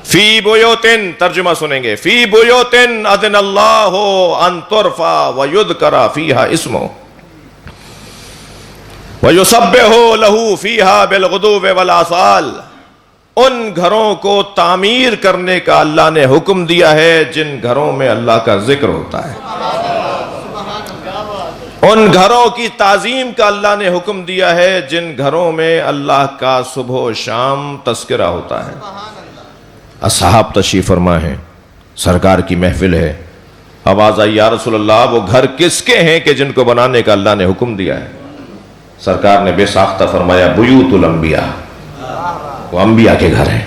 فی بیوتن، ترجمہ سنیں گے، فی بیوتن اذن اللہ ان ترفع ویذکر فیہا اسمہ ویسبح لہ فیہا بالغدو والآصال. ان گھروں کو تعمیر کرنے کا اللہ نے حکم دیا ہے جن گھروں میں اللہ کا ذکر ہوتا ہے. ان گھروں کی تعظیم کا اللہ نے حکم دیا ہے جن گھروں میں اللہ کا صبح و شام تذکرہ ہوتا ہے. اصحاب تشریف فرما ہیں، سرکار کی محفل ہے. آواز آئی یا رسول اللہ وہ گھر کس کے ہیں کہ جن کو بنانے کا اللہ نے حکم دیا ہے؟ سرکار نے بے ساختہ فرمایا بیوت الانبیاء، وہ انبیاء کے گھر ہیں.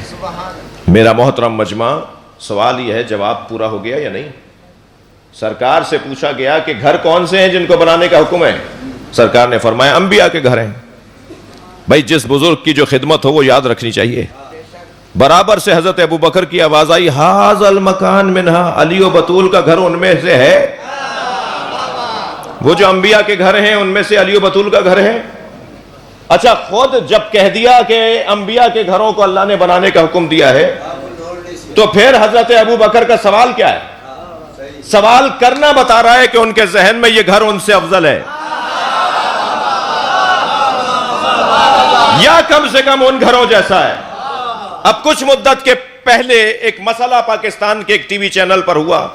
میرا محترم مجمع، سوال یہ ہے جواب پورا ہو گیا یا نہیں؟ سرکار سے پوچھا گیا کہ گھر کون سے ہیں جن کو بنانے کا حکم ہے؟ سرکار نے فرمایا انبیاء کے گھر ہیں. بھائی جس بزرگ کی جو خدمت ہو وہ یاد رکھنی چاہیے. برابر سے حضرت ابو بکر کی آواز آئی ھذا المکان منہا، علی و بطول کا گھر ان میں سے ہے. وہ جو انبیاء کے گھر ہیں ان میں سے علی و بطول کا گھر ہے. اچھا خود جب کہہ دیا کہ انبیاء کے گھروں کو اللہ نے بنانے کا حکم دیا ہے تو پھر حضرت ابو بکر کا سوال کیا ہے؟ سوال کرنا بتا رہا ہے کہ ان کے ذہن میں یہ گھر ان سے افضل ہے، یا کم سے کم ان گھروں جیسا ہے. اب کچھ مدت کے پہلے ایک مسئلہ پاکستان کے ایک ٹی وی چینل پر ہوا.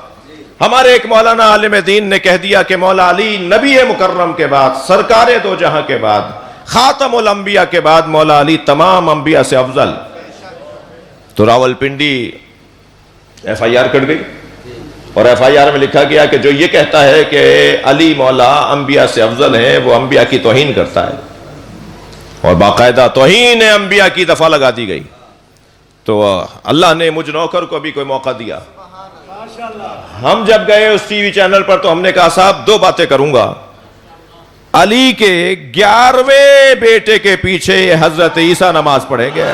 ہمارے ایک مولانا عالم دین نے کہہ دیا کہ مولا علی نبی مکرم کے بعد، سرکار دو جہاں کے بعد، خاتم الانبیاء کے بعد مولا علی تمام انبیاء سے افضل. تو Rawalpindi F I R کٹ گئی اور ایف آئی آر میں لکھا گیا کہ جو یہ کہتا ہے کہ علی مولا انبیاء سے افضل ہے وہ انبیاء کی توہین کرتا ہے، اور باقاعدہ توہین انبیاء کی دفعہ لگا دی گئی. تو اللہ نے مجھ نوکر کو بھی کوئی موقع دیا. ہم جب گئے اس ٹی وی چینل پر تو ہم نے کہا صاحب دو باتیں کروں گا. علی کے 11ویں بیٹے کے پیچھے حضرت عیسیٰ نماز پڑھیں گے.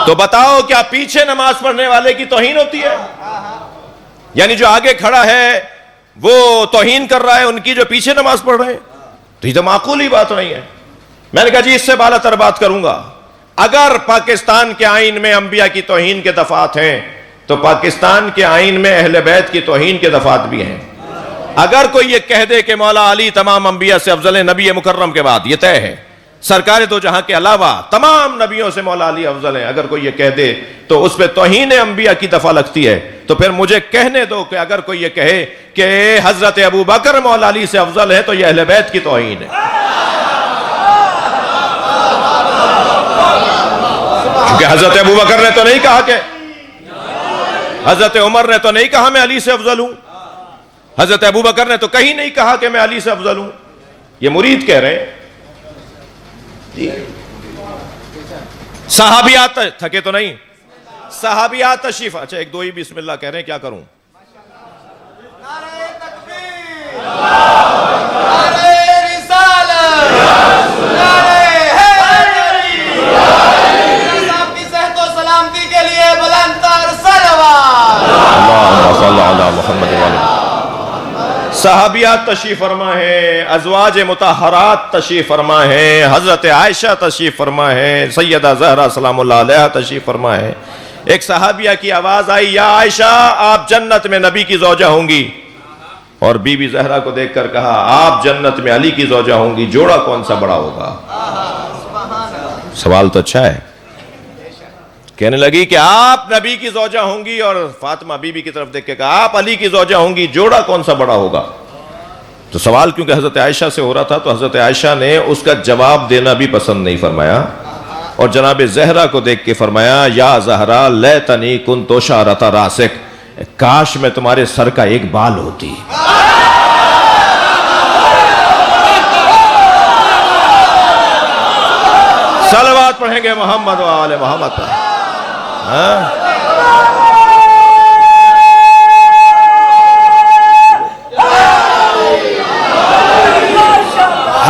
تو بتاؤ کیا پیچھے نماز پڑھنے والے کی توہین ہوتی ہے؟ یعنی جو آگے کھڑا ہے وہ توہین کر رہا ہے ان کی جو پیچھے نماز پڑھ رہے ہیں؟ تو یہ تو معقول ہی بات نہیں ہے. میں نے کہا جی اس سے بالا تر بات کروں گا. اگر پاکستان کے آئین میں انبیاء کی توہین کے دفعات ہیں تو پاکستان کے آئین میں اہل بیت کی توہین کے دفعات بھی ہیں. اگر کوئی یہ کہہ دے کہ مولا علی تمام انبیاء سے افضل ہے نبی مکرم کے بعد، یہ طے ہے. سرکار دو جہاں کے علاوہ تمام نبیوں سے مولا علی افضل ہیں، اگر کوئی یہ کہہ دے تو اس پہ توہین انبیاء کی دفعہ لگتی ہے. تو پھر مجھے کہنے دو کہ اگر کوئی یہ کہے کہ حضرت ابو بکر مولا علی سے افضل ہے تو یہ اہل بیت کی توہین ہے. کیونکہ حضرت ابو بکر نے تو نہیں کہا کہ، حضرت عمر نے تو نہیں کہا میں علی سے افضل ہوں، حضرت ابو بکر نے تو کہیں نہیں کہا کہ میں علی سے افضل ہوں. یہ مرید کہہ رہے ہیں. صحابیات تھکے تو نہیں؟ صحابیات تشریف. اچھا ایک دو ہی بسم اللہ کہہ رہے ہیں، کیا کروں؟ نعرہ تکبیر، نعرہ رسالت، نعرہ حیدری، صاحب کی صحت و سلامتی کے لیے بلند تر صلوات. اللہم صلی علی محمد و علی. صحابیات تشریف فرما ہے، ازواج مطہرات تشریف فرما ہے، حضرت عائشہ تشریف فرما ہے، سیدہ زہرا سلام اللہ علیہا تشریف فرما ہے. ایک صحابیہ کی آواز آئی یا عائشہ آپ جنت میں نبی کی زوجہ ہوں گی، اور بی بی زہرا کو دیکھ کر کہا آپ جنت میں علی کی زوجہ ہوں گی، جوڑا کون سا بڑا ہوگا؟ سوال تو اچھا ہے. کہنے لگی کہ آپ نبی کی زوجہ ہوں گی، اور فاطمہ بی بی کی طرف دیکھ کے کہا آپ علی کی زوجہ ہوں گی، جوڑا کون سا بڑا ہوگا؟ تو سوال کیونکہ حضرت عائشہ سے ہو رہا تھا تو حضرت عائشہ نے اس کا جواب دینا بھی پسند نہیں فرمایا. اور جناب زہرا کو دیکھ کے فرمایا یا زہرا لیتنی کنت شعرۃ راسک، کاش میں تمہارے سر کا ایک بال ہوتی۔ صلوات پڑھیں گے محمد و آل محمد پر۔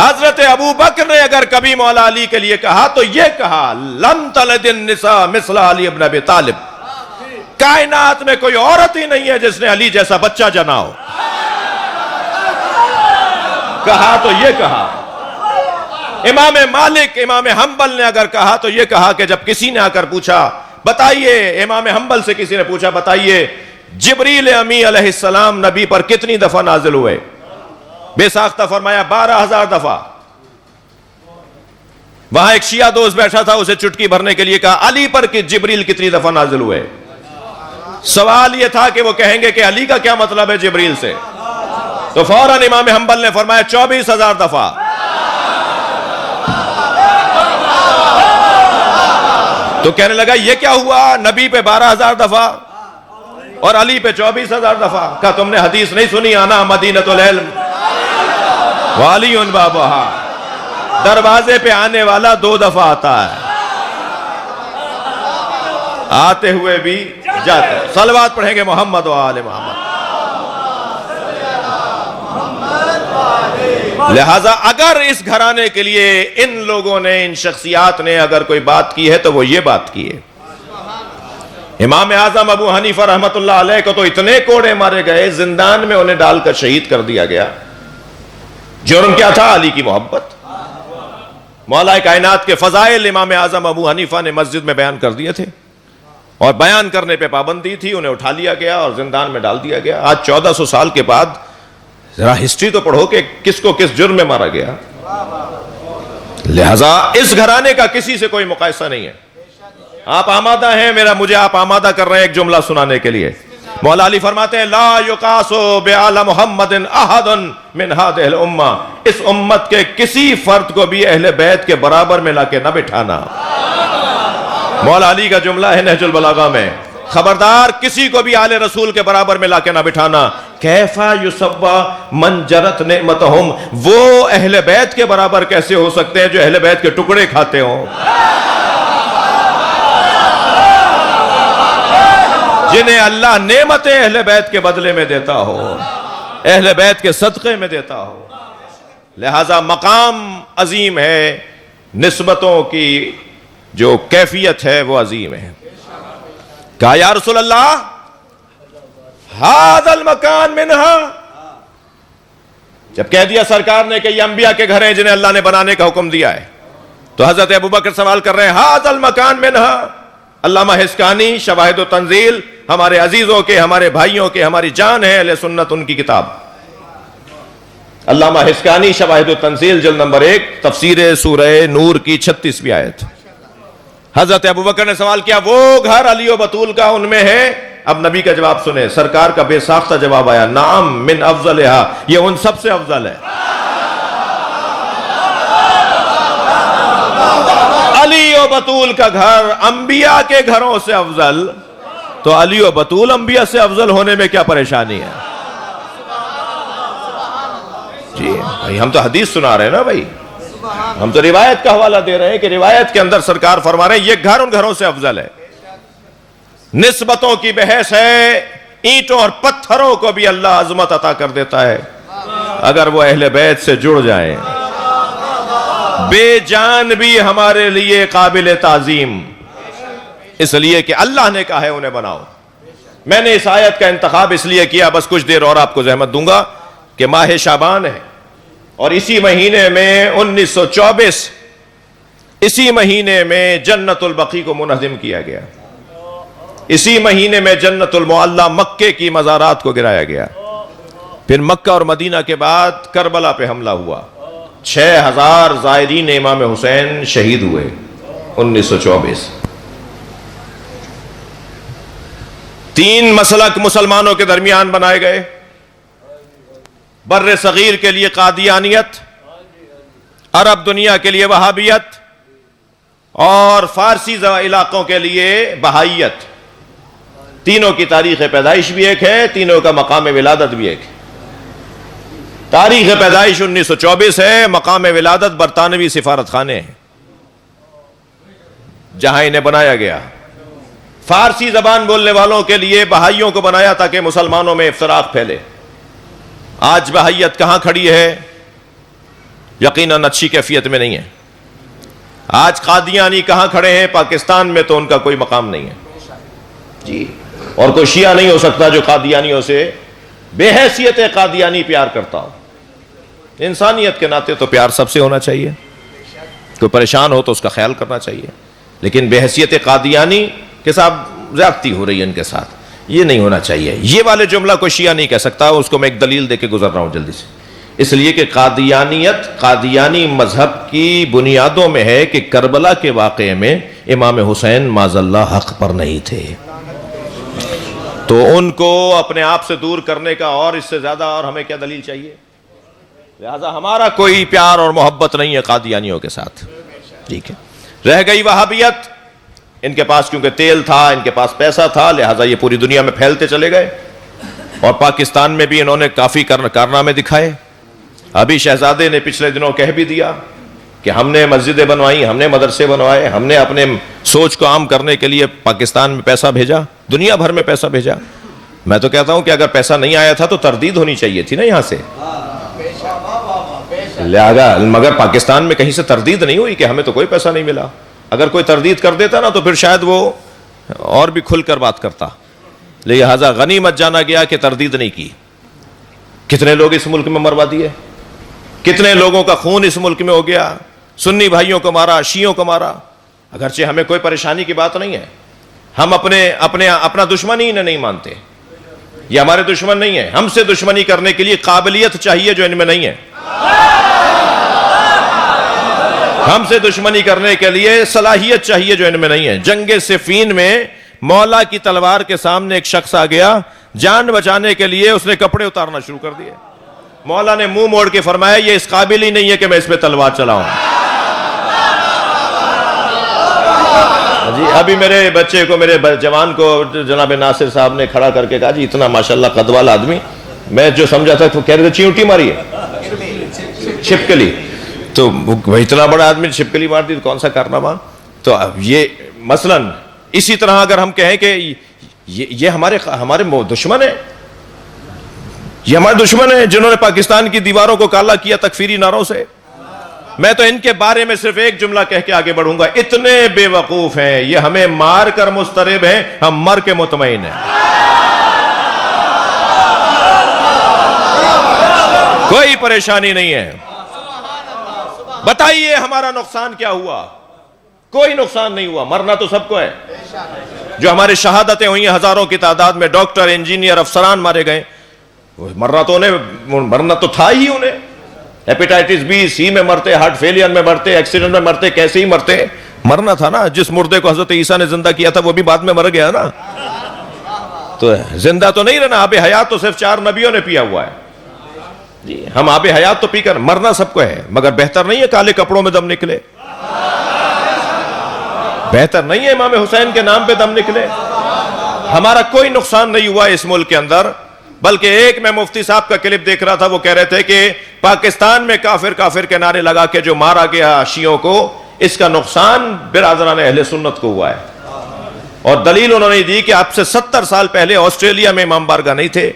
حضرت ابو بکر نے اگر کبھی مولا علی کے لیے کہا تو یہ کہا لم تلد النساء مثل علی ابن ابی طالب، کائنات میں کوئی عورت ہی نہیں ہے جس نے علی جیسا بچہ جنا ہو۔ کہا تو یہ کہا۔ امام مالک امام حنبل نے اگر کہا تو یہ کہا کہ جب کسی نے آ کر پوچھا بتائیے، امام حنبل سے کسی نے پوچھا بتائیے جبریل امی علیہ السلام نبی پر کتنی دفعہ نازل ہوئے؟ بے ساختہ فرمایا 12,000 دفعہ۔ وہاں ایک شیعہ دوست بیٹھا تھا، اسے چٹکی بھرنے کے لیے کہا علی پر کہ جبریل کتنی دفعہ نازل ہوئے؟ سوال یہ تھا کہ وہ کہیں گے کہ علی کا کیا مطلب ہے جبریل سے، تو فوراً امام حنبل نے فرمایا 24,000 دفعہ۔ تو کہنے لگا یہ کیا ہوا، نبی پہ 12,000 دفعہ اور علی پہ 24,000 دفعہ؟ کہا تم نے حدیث نہیں سنی، آنا مدینۃ العلم وعلی بابہا، دروازے پہ آنے والا 2 دفعہ آتا ہے، آتے ہوئے بھی جاتے ہیں۔ صلوات پڑھیں گے محمد و آل محمد۔ لہٰذا اگر اس گھرانے کے لیے ان لوگوں نے، ان شخصیات نے اگر کوئی بات کی ہے تو وہ یہ بات کی ہے۔ امام اعظم ابو حنیفہ رحمۃ اللہ علیہ کو تو اتنے کوڑے مارے گئے، زندان میں انہیں ڈال کر شہید کر دیا گیا۔ جرم کیا تھا؟ علی کی محبت۔ مولا کائنات کے فضائل امام اعظم ابو حنیفہ نے مسجد میں بیان کر دیے تھے، اور بیان کرنے پہ پابندی تھی، انہیں اٹھا لیا گیا اور زندان میں ڈال دیا گیا۔ آج 1400 سال کے بعد ذرا ہسٹری تو پڑھو کہ کس کو کس جرم میں مارا گیا۔ لہذا اس گھرانے کا کسی سے کوئی مقایسہ نہیں ہے۔ آپ آمادہ ہیں؟ مجھے آپ آمادہ کر رہے ہیں ایک جملہ سنانے کے لیے۔ مولا علی فرماتے ہیں لا یقاس بعل محمد احد من هذه الامہ، اس امت کے کسی فرد کو بھی اہل بیت کے برابر میں لا کے نہ بٹھانا۔ مولا علی کا جملہ ہے نہج البلاغہ میں، خبردار کسی کو بھی آل رسول کے برابر میں لا کے نہ بٹھانا۔ کیفا یسوّا من جرت نعمتہم، وہ اہل بیت کے برابر کیسے ہو سکتے ہیں جو اہل بیت کے ٹکڑے کھاتے ہوں، جنہیں اللہ نعمتیں اہل بیت کے بدلے میں دیتا ہو، اہل بیت کے صدقے میں دیتا ہو۔ لہذا مقام عظیم ہے، نسبتوں کی جو کیفیت ہے وہ عظیم ہے۔ کہا یا رسول اللہ ھذا المکان منہا، جب کہہ دیا سرکار نے کہ یہ انبیاء کے گھر ہیں جنہیں اللہ نے بنانے کا حکم دیا ہے، تو حضرت ابوبکر سوال کر رہے ہیں ھذا المکان منہا۔ علامہ حسکانی شواہد و تنزیل، ہمارے عزیزوں کے، ہمارے بھائیوں کے، ہماری جان ہے اہل سنت، ان کی کتاب علامہ حسکانی شواہد و تنزیل جلد نمبر 1 تفسیر سورہ نور کی 36ویں آیت۔ حضرت ابوبکر نے سوال کیا وہ گھر علی و بطول کا ان میں ہے؟ اب نبی کا جواب سنیں، سرکار کا بے ساختہ جواب آیا نعم من افضلہا، یہ ان سب سے افضل ہے۔ علی و بطول کا گھر انبیاء کے گھروں سے افضل، تو علی و بطول انبیاء سے افضل ہونے میں کیا پریشانی ہے؟ جی بھائی ہم تو حدیث سنا رہے ہیں نا بھائی، ہم تو روایت کا حوالہ دے رہے ہیں کہ روایت کے اندر سرکار فرما رہے ہیں یہ گھر ان گھروں سے افضل ہے۔ نسبتوں کی بحث ہے، اینٹوں اور پتھروں کو بھی اللہ عظمت عطا کر دیتا ہے اگر وہ اہل بیت سے جڑ جائیں۔ بے جان بھی ہمارے لیے قابل تعظیم، اس لیے کہ اللہ نے کہا ہے انہیں بناؤ۔ میں نے اس آیت کا انتخاب اس لیے کیا، بس کچھ دیر اور آپ کو زحمت دوں گا، کہ ماہ شعبان ہے اور اسی مہینے میں 1924 اسی مہینے میں جنت البقیع کو منہدم کیا گیا، اسی مہینے میں جنت المعلیٰ مکے کی مزارات کو گرایا گیا، پھر مکہ اور مدینہ کے بعد کربلا پہ حملہ ہوا، 6000 زائرین امام حسین شہید ہوئے 1924۔ 3 مسلک مسلمانوں کے درمیان بنائے گئے، بر صغیر کے لیے قادیانیت، عرب دنیا کے لیے وہابیت، اور فارسی علاقوں کے لیے بہائیت. تینوں کی تاریخ پیدائش بھی ایک ہے, تینوں کا مقام ولادت بھی ایک ہے. تاریخ پیدائش 1924 ہے, مقام ولادت برطانوی سفارت خانے ہیں جہاں انہیں بنایا گیا. فارسی زبان بولنے والوں کے لیے بہائیوں کو بنایا تاکہ مسلمانوں میں افتراق پھیلے. آج بہائیت کہاں کھڑی ہے؟ یقیناً اچھی کیفیت میں نہیں ہے. آج قادیانی کہاں کھڑے ہیں؟ پاکستان میں تو ان کا کوئی مقام نہیں ہے جی. اور کوئی شیعہ نہیں ہو سکتا جو قادیانیوں سے بے حیثیت قادیانی پیار کرتا ہو. انسانیت کے ناطے تو پیار سب سے ہونا چاہیے, کوئی پریشان ہو تو اس کا خیال کرنا چاہیے, لیکن بے حیثیت قادیانی کے ساتھ زیادتی ہو رہی ہے ان کے ساتھ, یہ نہیں ہونا چاہیے. یہ والے جملہ کوئی شیعہ نہیں کہہ سکتا, اس کو میں ایک دلیل دے کے گزر رہا ہوں جلدی سے. اس لیے کہ قادیانی مذہب کی بنیادوں میں ہے کہ کربلا کے واقعے میں امام حسین معاذ اللہ حق پر نہیں تھے, تو ان کو اپنے آپ سے دور کرنے کا اور اس سے زیادہ اور ہمیں کیا دلیل چاہیے؟ لہذا ہمارا کوئی پیار اور محبت نہیں ہے قادیانیوں کے ساتھ. ٹھیک ہے. رہ گئی وہابیت, ان کے پاس کیونکہ تیل تھا, ان کے پاس پیسہ تھا, لہذا یہ پوری دنیا میں پھیلتے چلے گئے, اور پاکستان میں بھی انہوں نے کافی کارنامے دکھائے. ابھی شہزادے نے پچھلے دنوں کہہ بھی دیا کہ ہم نے مسجدیں بنوائی, ہم نے مدرسے بنوائے, ہم نے اپنے سوچ کو عام کرنے کے لیے پاکستان میں پیسہ بھیجا, دنیا بھر میں پیسہ بھیجا. میں تو کہتا ہوں کہ اگر پیسہ نہیں آیا تھا تو تردید ہونی چاہیے تھی نا یہاں سے, لہذا مگر پاکستان میں کہیں سے تردید نہیں ہوئی کہ ہمیں تو کوئی پیسہ نہیں ملا. اگر کوئی تردید کر دیتا نا تو پھر شاید وہ اور بھی کھل کر بات کرتا, لہذا غنیمت جانا گیا کہ تردید نہیں کی. کتنے لوگ اس ملک میں مروا دیے, کتنے لوگوں کا خون اس ملک میں ہو گیا, سنی بھائیوں کو مارا, شیعوں کو مارا. اگرچہ ہمیں کوئی پریشانی کی بات نہیں ہے, ہم اپنا دشمن ہی نہیں مانتے, یہ ہمارے دشمن نہیں ہے. ہم سے دشمنی کرنے کے لیے قابلیت چاہیے جو ان میں نہیں ہے, ہم سے دشمنی کرنے کے لیے صلاحیت چاہیے جو ان میں نہیں ہے. جنگ صفین میں مولا کی تلوار کے سامنے ایک شخص آ گیا, جان بچانے کے لیے اس نے کپڑے اتارنا شروع کر دیے. مولا نے منہ موڑ کے فرمایا یہ اس قابل ہی نہیں ہے کہ میں اس پہ تلوار چلاؤں. جی ابھی میرے بچے کو, میرے جوان کو جناب ناصر صاحب نے کھڑا کر کے کہا جی اتنا ماشاءاللہ قد والا آدمی, میں جو سمجھا تھا تو کہہ رہے تھے چیونٹی ماری ہے, چھپکلی. تو وہ اتنا بڑا آدمی چھپکلی مار دی, کون سا کارنامہ. تو یہ مثلاً اسی طرح اگر ہم کہیں کہ یہ ہمارے دشمن ہیں, یہ ہمارے دشمن ہیں جنہوں نے پاکستان کی دیواروں کو کالا کیا تکفیری نعروں سے, میں تو ان کے بارے میں صرف ایک جملہ کہہ کے آگے بڑھوں گا, اتنے بے وقوف ہیں, یہ ہمیں مار کر مضطرب ہیں, ہم مر کے مطمئن ہیں. کوئی پریشانی نہیں ہے. بتائیے ہمارا نقصان کیا ہوا؟ کوئی نقصان نہیں ہوا. مرنا تو سب کو ہے. جو ہمارے شہادتیں ہوئی ہیں ہزاروں کی تعداد میں, ڈاکٹر, انجینئر, افسران مارے گئے, مرنا تو تھا ہی انہیں. ہیپیٹائٹس بی, سی میں مرتے, ہارٹ فیلئر میں مرتے, ایکسیڈنٹ میں مرتے, کیسے ہی مرتے, مرنا تھا نا. جس مردے کو حضرت عیسیٰ نے زندہ کیا تھا وہ بھی بعد میں مر گیا نا, تو زندہ تو نہیں رہنا. آب حیات تو صرف 4 نبیوں نے پیا ہوا ہے جی, ہم آب حیات تو پی کر, مرنا سب کو ہے. مگر بہتر نہیں ہے کالے کپڑوں میں دم نکلے, بہتر نہیں ہے امام حسین کے نام پہ دم نکلے. ہمارا کوئی نقصان نہیں ہوا اس ملک کے اندر, بلکہ ایک میں مفتی صاحب کا کلپ دیکھ رہا تھا, وہ کہہ رہے تھے کہ پاکستان میں کافر کافر کے نعرے لگا کے جو مارا گیا شیعوں کو, اس کا نقصان برادران اہل سنت کو ہوا ہے. اور دلیل انہوں نے دی کہ آپ سے 70 سال پہلے آسٹریلیا میں امام بارگاہ نہیں تھے,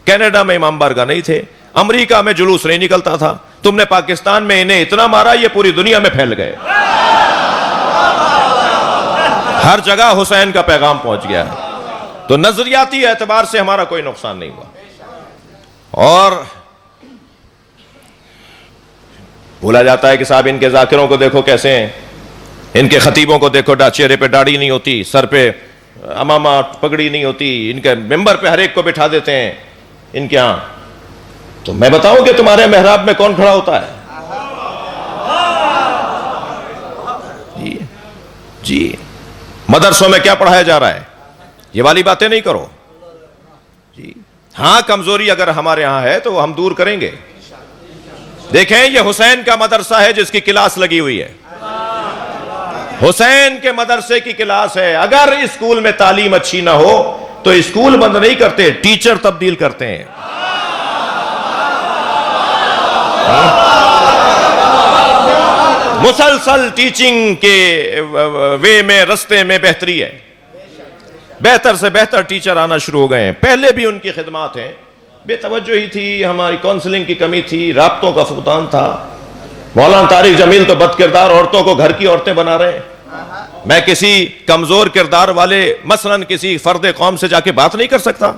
کینیڈا میں امام بارگاہ نہیں تھے, امریکہ میں جلوس نہیں نکلتا تھا, تم نے پاکستان میں انہیں اتنا مارا یہ پوری دنیا میں پھیل گئے. ہر جگہ حسین کا پیغام پہنچ گیا ہے. تو نظریاتی اعتبار سے ہمارا کوئی نقصان نہیں ہوا. اور بولا جاتا ہے کہ صاحب ان کے ذاکروں کو دیکھو کیسے ہیں, ان کے خطیبوں کو دیکھو, چہرے پہ داڑھی نہیں ہوتی, سر پہ امامہ پگڑی نہیں ہوتی, ان کے ممبر پہ ہر ایک کو بٹھا دیتے ہیں ان کے ہاں. تو میں بتاؤں کہ تمہارے محراب میں کون کھڑا ہوتا ہے؟ جی مدرسوں میں کیا پڑھایا جا رہا ہے؟ یہ والی باتیں نہیں کرو جی. ہاں کمزوری اگر ہمارے ہاں ہے تو ہم دور کریں گے. دیکھیں یہ حسین کا مدرسہ ہے جس کی کلاس لگی ہوئی ہے, حسین کے مدرسے کی کلاس ہے. اگر اسکول میں تعلیم اچھی نہ ہو تو اسکول بند نہیں کرتے, ٹیچر تبدیل کرتے ہیں. مسلسل ٹیچنگ کے وے میں, رستے میں بہتری ہے. بہتر سے بہتر ٹیچر آنا شروع ہو گئے ہیں. پہلے بھی ان کی خدمات ہیں, بے توجہی تھی, ہماری کونسلنگ کی کمی تھی, رابطوں کا فقدان تھا. مولانا طارق جمیل تو بد کردار عورتوں کو گھر کی عورتیں بنا رہے ہیں. میں کسی کمزور کردار والے مثلاً کسی فرد قوم سے جا کے بات نہیں کر سکتا.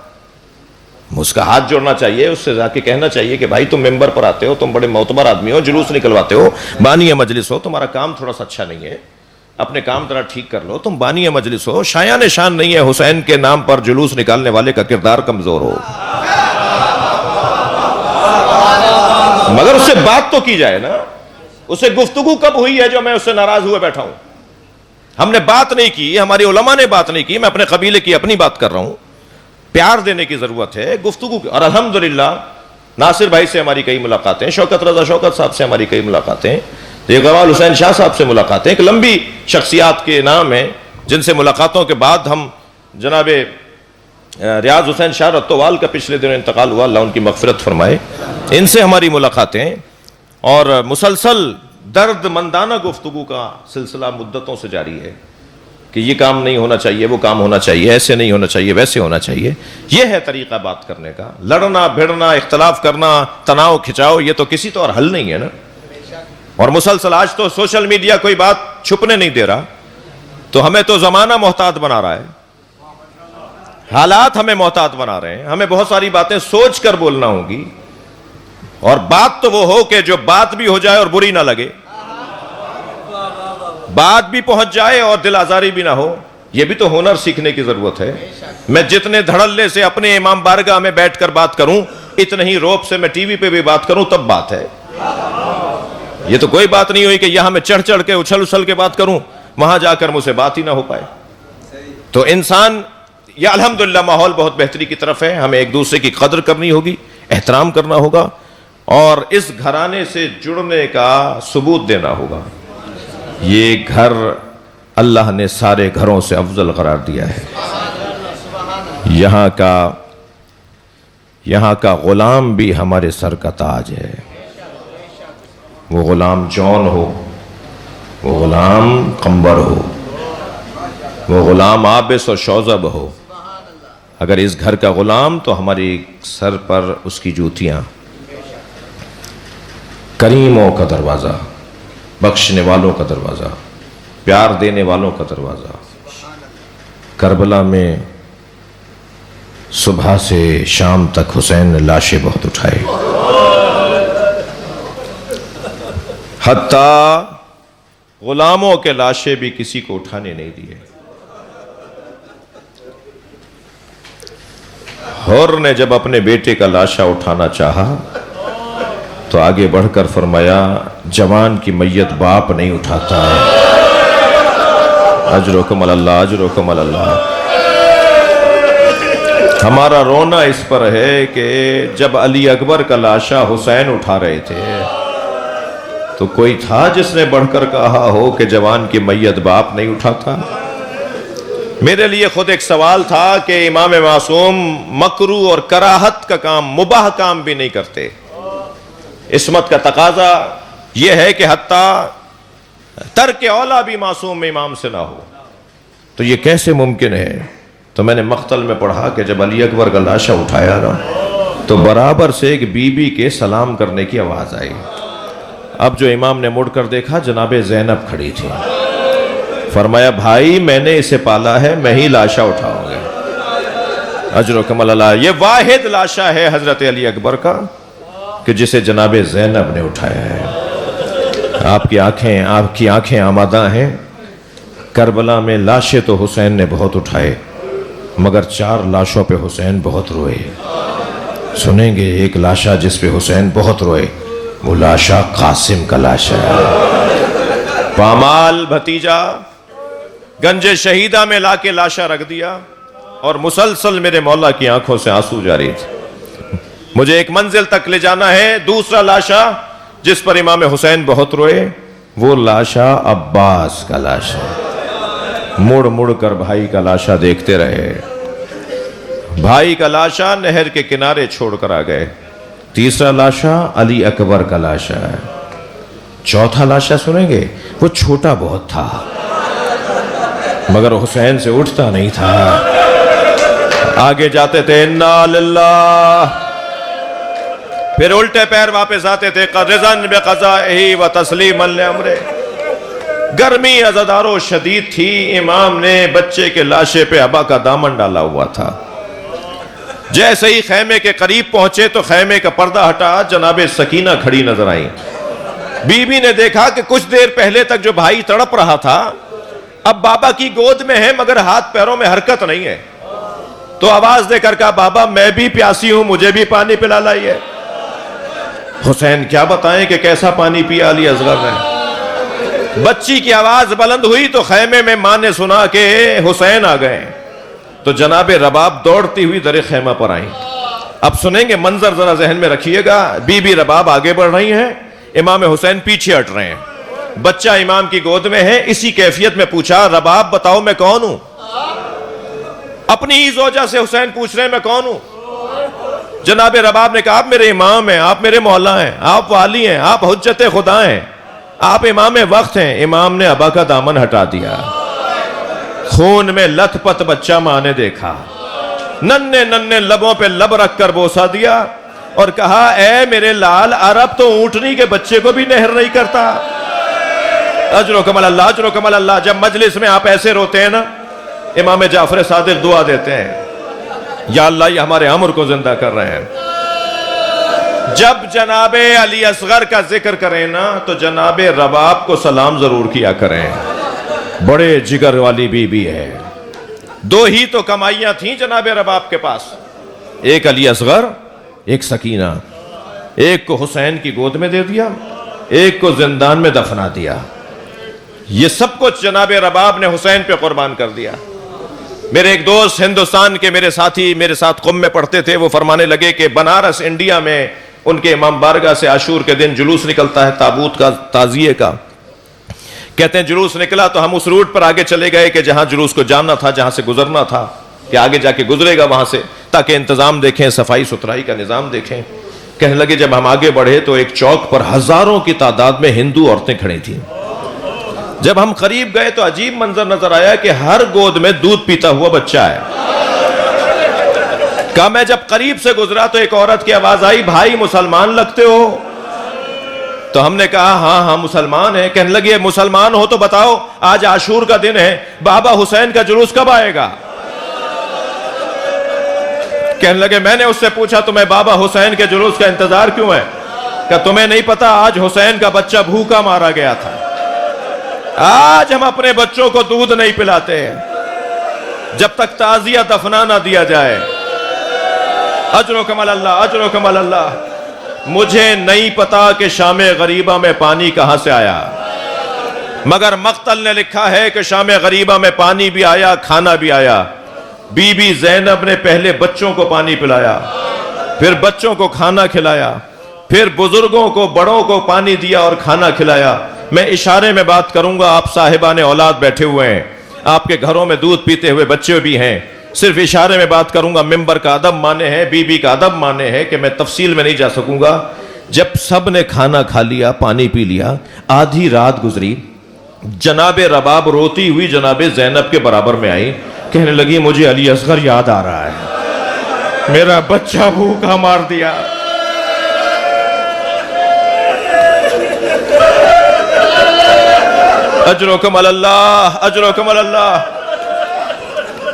اس کا ہاتھ جوڑنا چاہیے, اس سے جا کے کہنا چاہیے کہ بھائی تم ممبر پر آتے ہو, تم بڑے معتبر آدمی ہو, جلوس نکلواتے ہو, بانی مجلس ہو, تمہارا کام تھوڑا سا اچھا نہیں ہے, اپنے کام ذرا ٹھیک کر لو. تم بانی مجلس ہو, شایان شان نہیں ہے حسین کے نام پر جلوس نکالنے والے کا کردار کمزور ہو. مگر اس سے بات تو کی جائے نا. اس سے گفتگو کب ہوئی ہے جو میں اس سے ناراض ہوئے بیٹھا ہوں؟ ہم نے بات نہیں کی, ہماری علماء نے بات نہیں کی. میں اپنے قبیلے کی اپنی بات کر رہا ہوں. پیار دینے کی ضرورت ہے, گفتگو کی. اور الحمدللہ ناصر بھائی سے ہماری کئی ملاقاتیں, شوکت رضا شوکت صاحب سے ہماری کئی ملاقاتیں, غوال حسین شاہ صاحب سے ملاقاتیں. ایک لمبی شخصیات کے نام ہیں جن سے ملاقاتوں کے بعد ہم جناب ریاض حسین شاہ رتوال کا پچھلے دنوں انتقال ہوا, اللہ ان کی مغفرت فرمائے, ان سے ہماری ملاقاتیں. اور مسلسل درد مندانہ گفتگو کا سلسلہ مدتوں سے جاری ہے کہ یہ کام نہیں ہونا چاہیے, وہ کام ہونا چاہیے, ایسے نہیں ہونا چاہیے, ویسے ہونا چاہیے. یہ ہے طریقہ بات کرنے کا. لڑنا بھیڑنا, اختلاف کرنا, تناؤ کھچاؤ, یہ تو کسی طور حل نہیں ہے نا. اور مسلسل آج تو سوشل میڈیا کوئی بات چھپنے نہیں دے رہا, تو ہمیں تو زمانہ محتاط بنا رہا ہے, حالات ہمیں محتاط بنا رہے ہیں. ہمیں بہت ساری باتیں سوچ کر بولنا ہوگی, اور بات تو وہ ہو کہ جو بات بھی ہو جائے اور بری نہ لگے, بات بھی پہنچ جائے اور دل آزاری بھی نہ ہو. یہ بھی تو ہنر سیکھنے کی ضرورت ہے. میں جتنے دھڑلے سے اپنے امام بارگاہ میں بیٹھ کر بات کروں, اتنے ہی روب سے میں ٹی وی پہ بھی بات کروں, تب بات ہے. یہ تو کوئی بات نہیں ہوئی کہ یہاں میں چڑھ چڑھ کے اچھل اچھل کے بات کروں, وہاں جا کر مجھ سے بات ہی نہ ہو پائے. تو انسان, یہ الحمدللہ ماحول بہت بہتری کی طرف ہے. ہمیں ایک دوسرے کی قدر کرنی ہوگی, احترام کرنا ہوگا, اور اس گھرانے سے جڑنے کا ثبوت دینا ہوگا. یہ گھر اللہ نے سارے گھروں سے افضل قرار دیا ہے. یہاں کا غلام بھی ہمارے سر کا تاج ہے. وہ غلام جون ہو, وہ غلام قمبر ہو, وہ غلام عابس اور شوذب ہو, اگر اس گھر کا غلام تو ہماری سر پر اس کی جوتیاں. کریموں کا دروازہ, بخشنے والوں کا دروازہ, پیار دینے والوں کا دروازہ. کربلا میں صبح سے شام تک حسین نے لاشیں بہت اٹھائے, حتیٰ غلاموں کے لاشیں بھی کسی کو اٹھانے نہیں دیے. حر نے جب اپنے بیٹے کا لاشا اٹھانا چاہا تو آگے بڑھ کر فرمایا, جوان کی میت باپ نہیں اٹھاتا. اجرکم اللہ, اجرکم اللہ. ہمارا رونا اس پر ہے کہ جب علی اکبر کا لاشا حسین اٹھا رہے تھے تو کوئی تھا جس نے بڑھ کر کہا ہو کہ جوان کی میت باپ نہیں اٹھاتا. میرے لیے خود ایک سوال تھا کہ امام معصوم مکروہ اور کراہت کا کام, مباح کام بھی نہیں کرتے. عصمت کا تقاضا یہ ہے کہ حتیٰ ترک اولا بھی معصوم امام سے نہ ہو, تو یہ کیسے ممکن ہے؟ تو میں نے مقتل میں پڑھا کہ جب علی اکبر کا لاشا اٹھایا نا تو برابر سے ایک بی بی کے سلام کرنے کی آواز آئی. اب جو امام نے مڑ کر دیکھا, جناب زینب کھڑی تھی. فرمایا, بھائی میں نے اسے پالا ہے, میں ہی لاشا اٹھاؤں گا. اجرکم اللہ. یہ واحد لاشا ہے حضرت علی اکبر کا کہ جسے جناب زینب نے اٹھایا ہے. آپ کی آنکھیں آمادہ ہیں. کربلا میں لاشیں تو حسین نے بہت اٹھائے, مگر 4 لاشوں پہ حسین بہت روئے. سنیں گے ایک لاشا جس پہ حسین بہت روئے, وہ لاشا قاسم کا لاشا ہے. پامال بھتیجا گنج شہیدہ میں لا کے لاشا رکھ دیا, اور مسلسل میرے مولا کی آنکھوں سے آنسو جاری تھے. مجھے ایک منزل تک لے جانا ہے. دوسرا لاشا جس پر امام حسین بہت روئے وہ لاشا عباس کا لاشا. مڑ مڑ کر بھائی کا لاشا دیکھتے رہے. بھائی کا لاشا نہر کے کنارے چھوڑ کر آ گئے. تیسرا لاشا علی اکبر کا لاشا ہے. چوتھا لاشا سنیں گے, وہ چھوٹا بہت تھا مگر حسین سے اٹھتا نہیں تھا. آگے جاتے تھے انا للہ, پھر الٹے پیر واپس آتے تھے رضاً بقضائہ و تسلیما لامرہ. گرمی عزادار و شدید تھی. امام نے بچے کے لاشے پہ ابا کا دامن ڈالا ہوا تھا. جیسے ہی خیمے کے قریب پہنچے تو خیمے کا پردہ ہٹا, جناب سکینہ کھڑی نظر آئیں. بی بی نے دیکھا کہ کچھ دیر پہلے تک جو بھائی تڑپ رہا تھا اب بابا کی گود میں ہے مگر ہاتھ پیروں میں حرکت نہیں ہے. تو آواز دے کر کہا بابا میں بھی پیاسی ہوں, مجھے بھی پانی پلا لائیے. حسین کیا بتائیں کہ کیسا پانی پیا علی اصغر نے. بچی کی آواز بلند ہوئی تو خیمے میں ماں نے سنا کہ حسین آ گئے. تو جناب رباب دوڑتی ہوئی در خیمہ پر آئیں. اب سنیں گے منظر ذرا ذہن میں رکھیے گا. بی بی رباب آگے بڑھ رہی ہیں, امام حسین پیچھے ہٹ رہے ہیں. بچہ امام کی گود میں ہے. اسی کیفیت میں پوچھا رباب بتاؤ میں کون ہوں. اپنی ہی زوجہ سے حسین پوچھ رہے ہیں میں کون ہوں. جناب رباب نے کہا آپ میرے امام ہیں, آپ میرے مولا ہیں, آپ والی ہیں, آپ حجت خدا ہیں, آپ امام وقت ہیں. امام نے ابا کا دامن ہٹا دیا. خون میں لت پت بچہ ماں نے دیکھا. ننھے ننھے لبوں پہ لب رکھ کر بوسا دیا اور کہا اے میرے لال, عرب تو اونٹنی کے بچے کو بھی نہر نہیں کرتا. اجر و کمال اللہ, اجر و کمال اللہ. جب مجلس میں آپ ایسے روتے ہیں نا, امام جعفر صادق دعا دیتے ہیں یا اللہ یہ ہمارے امر کو زندہ کر رہے ہیں. جب جناب علی اصغر کا ذکر کریں نا تو جناب رباب کو سلام ضرور کیا کریں. بڑے جگر والی بی بی ہے. دو ہی تو کمائیاں تھیں جناب رباب کے پاس, ایک علی اصغر ایک سکینہ. ایک کو حسین کی گود میں دے دیا, ایک کو زندان میں دفنا دیا. یہ سب کچھ جناب رباب نے حسین پہ قربان کر دیا. میرے ایک دوست ہندوستان کے میرے ساتھی میرے ساتھ قم میں پڑھتے تھے. وہ فرمانے لگے کہ بنارس انڈیا میں ان کے امام بارگاہ سے عاشور کے دن جلوس نکلتا ہے تابوت کا, تعزیے کا. کہتے ہیں جلوس نکلا تو ہم اس روٹ پر آگے چلے گئے کہ جہاں جلوس کو جاننا تھا, جہاں سے گزرنا تھا کہ آگے جا کے گزرے گا وہاں سے, تاکہ انتظام دیکھیں, صفائی ستھرائی کا نظام دیکھیں. کہنے لگے جب ہم آگے بڑھے تو ایک چوک پر ہزاروں کی تعداد میں ہندو عورتیں کھڑی تھیں. جب ہم قریب گئے تو عجیب منظر نظر آیا کہ ہر گود میں دودھ پیتا ہوا بچہ ہے. کہا میں جب قریب سے گزرا تو ایک عورت کی آواز آئی بھائی مسلمان لگتے ہو. تو ہم نے کہا ہاں ہاں مسلمان ہیں. کہنے لگے مسلمان ہو تو بتاؤ آج عاشور کا دن ہے, بابا حسین کا جلوس کب آئے گا. کہنے لگے میں نے اس سے پوچھا تمہیں بابا حسین کے جلوس کا انتظار کیوں ہے. کہ تمہیں نہیں پتا آج حسین کا بچہ بھوکا مارا گیا تھا. آج ہم اپنے بچوں کو دودھ نہیں پلاتے جب تک تعزیہ دفنا نہ دیا جائے. اجر و کمال اللہ, اجر و کمال اللہ. مجھے نہیں پتا کہ شام غریبہ میں پانی کہاں سے آیا, مگر مقتل نے لکھا ہے کہ شام غریبہ میں پانی بھی آیا, کھانا بھی آیا. بی بی زینب نے پہلے بچوں کو پانی پلایا, پھر بچوں کو کھانا کھلایا, پھر بزرگوں کو بڑوں کو پانی دیا اور کھانا کھلایا. میں اشارے میں بات کروں گا, آپ صاحبان اولاد بیٹھے ہوئے ہیں, آپ کے گھروں میں دودھ پیتے ہوئے بچے بھی ہیں. صرف اشارے میں بات کروں گا. ممبر کا ادب مانے ہے, بی بی کا ادب مانے ہے کہ میں تفصیل میں نہیں جا سکوں گا. جب سب نے کھانا کھا لیا, پانی پی لیا, آدھی رات گزری, جناب رباب روتی ہوئی جناب زینب کے برابر میں آئی. کہنے لگی مجھے علی اصغر یاد آ رہا ہے, میرا بچہ بھوکا مار دیا. اجرکم اللہ, اجرکم اللہ.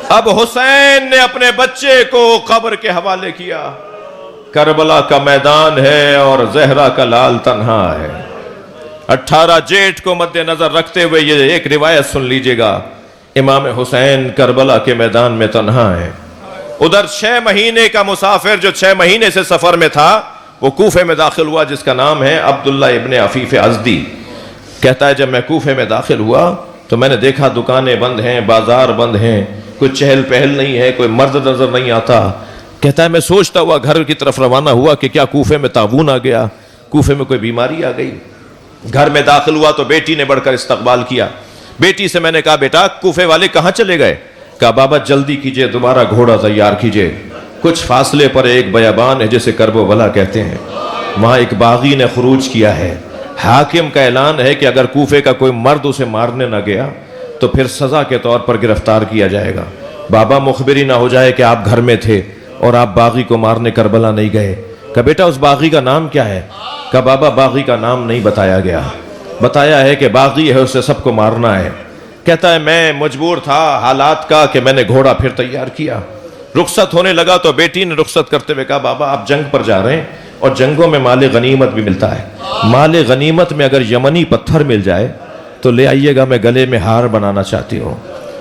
اب حسین نے اپنے بچے کو قبر کے حوالے کیا. کربلا کا میدان ہے اور زہرا کا لال تنہا ہے. 18 جیٹھ کو مد نظر رکھتے ہوئے یہ ایک روایت سن لیجئے گا. امام حسین کربلا کے میدان میں تنہا ہے. ادھر 6 مہینے کا مسافر جو 6 مہینے سے سفر میں تھا وہ کوفے میں داخل ہوا, جس کا نام ہے عبداللہ ابن عفیف ازدی. کہتا ہے جب میں کوفے میں داخل ہوا تو میں نے دیکھا دکانیں بند ہیں, بازار بند ہیں, کوئی چہل پہل نہیں ہے, کوئی مرد نظر نہیں آتا. کہتا ہے میں سوچتا ہوا گھر کی طرف روانہ ہوا کہ کیا کوفے میں طاعون آ گیا, کوفے میں کوئی بیماری آ گئی. گھر میں داخل ہوا تو بیٹی نے بڑھ کر استقبال کیا. بیٹی سے میں نے کہا بیٹا کوفے والے کہاں چلے گئے؟ کہا بابا جلدی کیجئے دوبارہ گھوڑا تیار کیجئے. کچھ فاصلے پر ایک بیابان ہے جسے کرب و بلا کہتے ہیں, وہاں ایک باغی نے خروج کیا ہے. حاکم کا اعلان ہے کہ اگر کوفے کا کوئی مرد اسے مارنے نہ گیا تو پھر سزا کے طور پر گرفتار کیا جائے گا. بابا مخبری نہ ہو جائے کہ آپ گھر میں تھے اور آپ باغی کو مارنے کربلا نہیں گئے. کہا بیٹا اس باغی کا نام کیا ہے؟ کہا بابا باغی کا نام نہیں بتایا گیا, بتایا ہے کہ باغی ہے اسے سب کو مارنا ہے. کہتا ہے میں مجبور تھا حالات کا کہ میں نے گھوڑا پھر تیار کیا. رخصت ہونے لگا تو بیٹی نے رخصت کرتے ہوئے کہا بابا آپ جنگ پر جا رہے ہیں اور جنگوں میں مال غنیمت بھی ملتا ہے, مال غنیمت میں اگر یمنی پتھر مل جائے تو لے آئیے گا, میں گلے میں ہار بنانا چاہتی ہوں,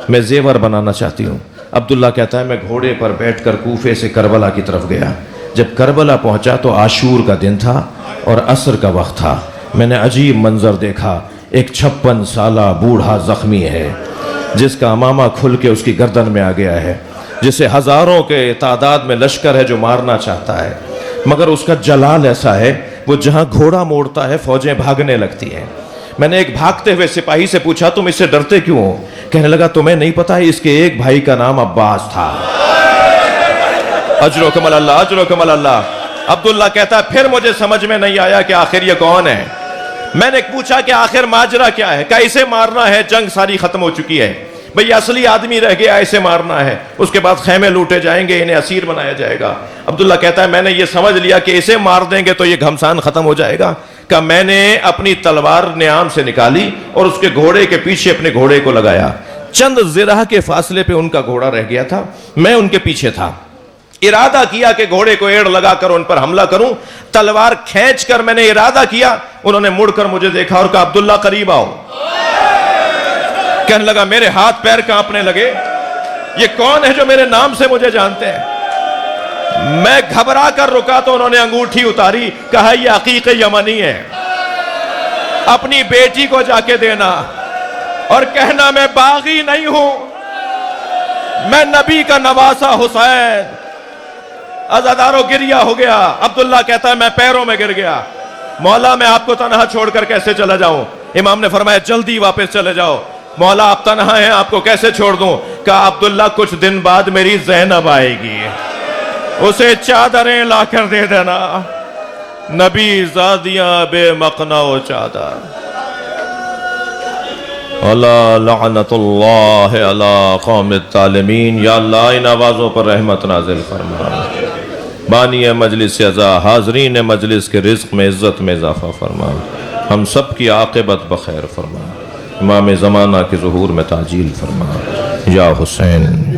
میں زیور بنانا چاہتی ہوں. عبداللہ کہتا ہے میں گھوڑے پر بیٹھ کر کوفے سے کربلا کی طرف گیا. جب کربلا پہنچا تو عاشور کا دن تھا اور عصر کا وقت تھا. میں نے عجیب منظر دیکھا, ایک 56 سالہ بوڑھا زخمی ہے جس کا امامہ کھل کے اس کی گردن میں آ گیا ہے, جسے ہزاروں کے تعداد میں لشکر ہے جو مارنا چاہتا ہے, مگر اس کا جلال ایسا ہے وہ جہاں گھوڑا موڑتا ہے فوجیں بھاگنے لگتی ہیں. میں نے ایک بھاگتے ہوئے سپاہی سے پوچھا تم اس سے ڈرتے کیوں ہو؟ کہنے لگا تمہیں نہیں پتا اس کے ایک بھائی کا نام عباس تھا. اجرکم اللہ اجرکم اللہ. عبداللہ کہتا ہے پھر مجھے سمجھ میں نہیں آیا کہ آخر یہ کون ہے. میں نے پوچھا کہ آخر ماجرا کیا ہے؟ کہ اسے مارنا ہے, جنگ ساری ختم ہو چکی ہے بھئی, اصلی آدمی رہ گیا, اسے مارنا ہے, اس کے بعد خیمے لوٹے جائیں گے, انہیں اسیر بنایا جائے گا. عبداللہ کہتا ہے میں نے یہ سمجھ لیا کہ اسے مار دیں گے تو یہ گھمسان ختم ہو جائے گا. کہ میں نے اپنی تلوار نیام سے نکالی اور اس کے گھوڑے کے پیچھے اپنے گھوڑے کو لگایا. چند ذرا کے فاصلے پہ ان کا گھوڑا رہ گیا تھا, میں ان کے پیچھے تھا. ارادہ کیا کہ گھوڑے کو ایڑ لگا کر ان پر حملہ کروں. تلوار کھینچ کر میں نے ارادہ کیا, انہوں نے مڑ کر مجھے دیکھا اور کہا عبداللہ قریب آؤ. کہنے لگا میرے ہاتھ پیر کانپنے لگے, یہ کون ہے جو میرے نام سے مجھے جانتے ہیں؟ میں گھبرا کر رکا تو انہوں نے انگوٹھی اتاری, کہا یہ عقیق یمنی ہے, اپنی بیٹی کو جا کے دینا اور کہنا میں باغی نہیں ہوں, میں نبی کا نواسا حسین. عزادارو گریا ہو گیا. عبداللہ کہتا ہے میں پیروں میں گر گیا, مولا میں آپ کو تنہا چھوڑ کر کیسے چلا جاؤں؟ امام نے فرمایا جلدی واپس چلے جاؤ. مولا آپ تنہا ہیں, آپ کو کیسے چھوڑ دوں؟ کہا عبداللہ کچھ دن بعد میری زینب آئے گی, اسے چادریں لا کر دے دینا. نبی زادیاں بے مقنا و چادر. اللہ لعنت اللہ علی قوم الظالمین. یا اللہ ان آوازوں پر رحمت نازل فرما. بانی مجلس عزا, حاضرین مجلس کے رزق میں عزت میں اضافہ فرما. ہم سب کی عاقبت بخیر فرما. امام زمانہ کے ظہور میں تعجیل فرما. یا حسین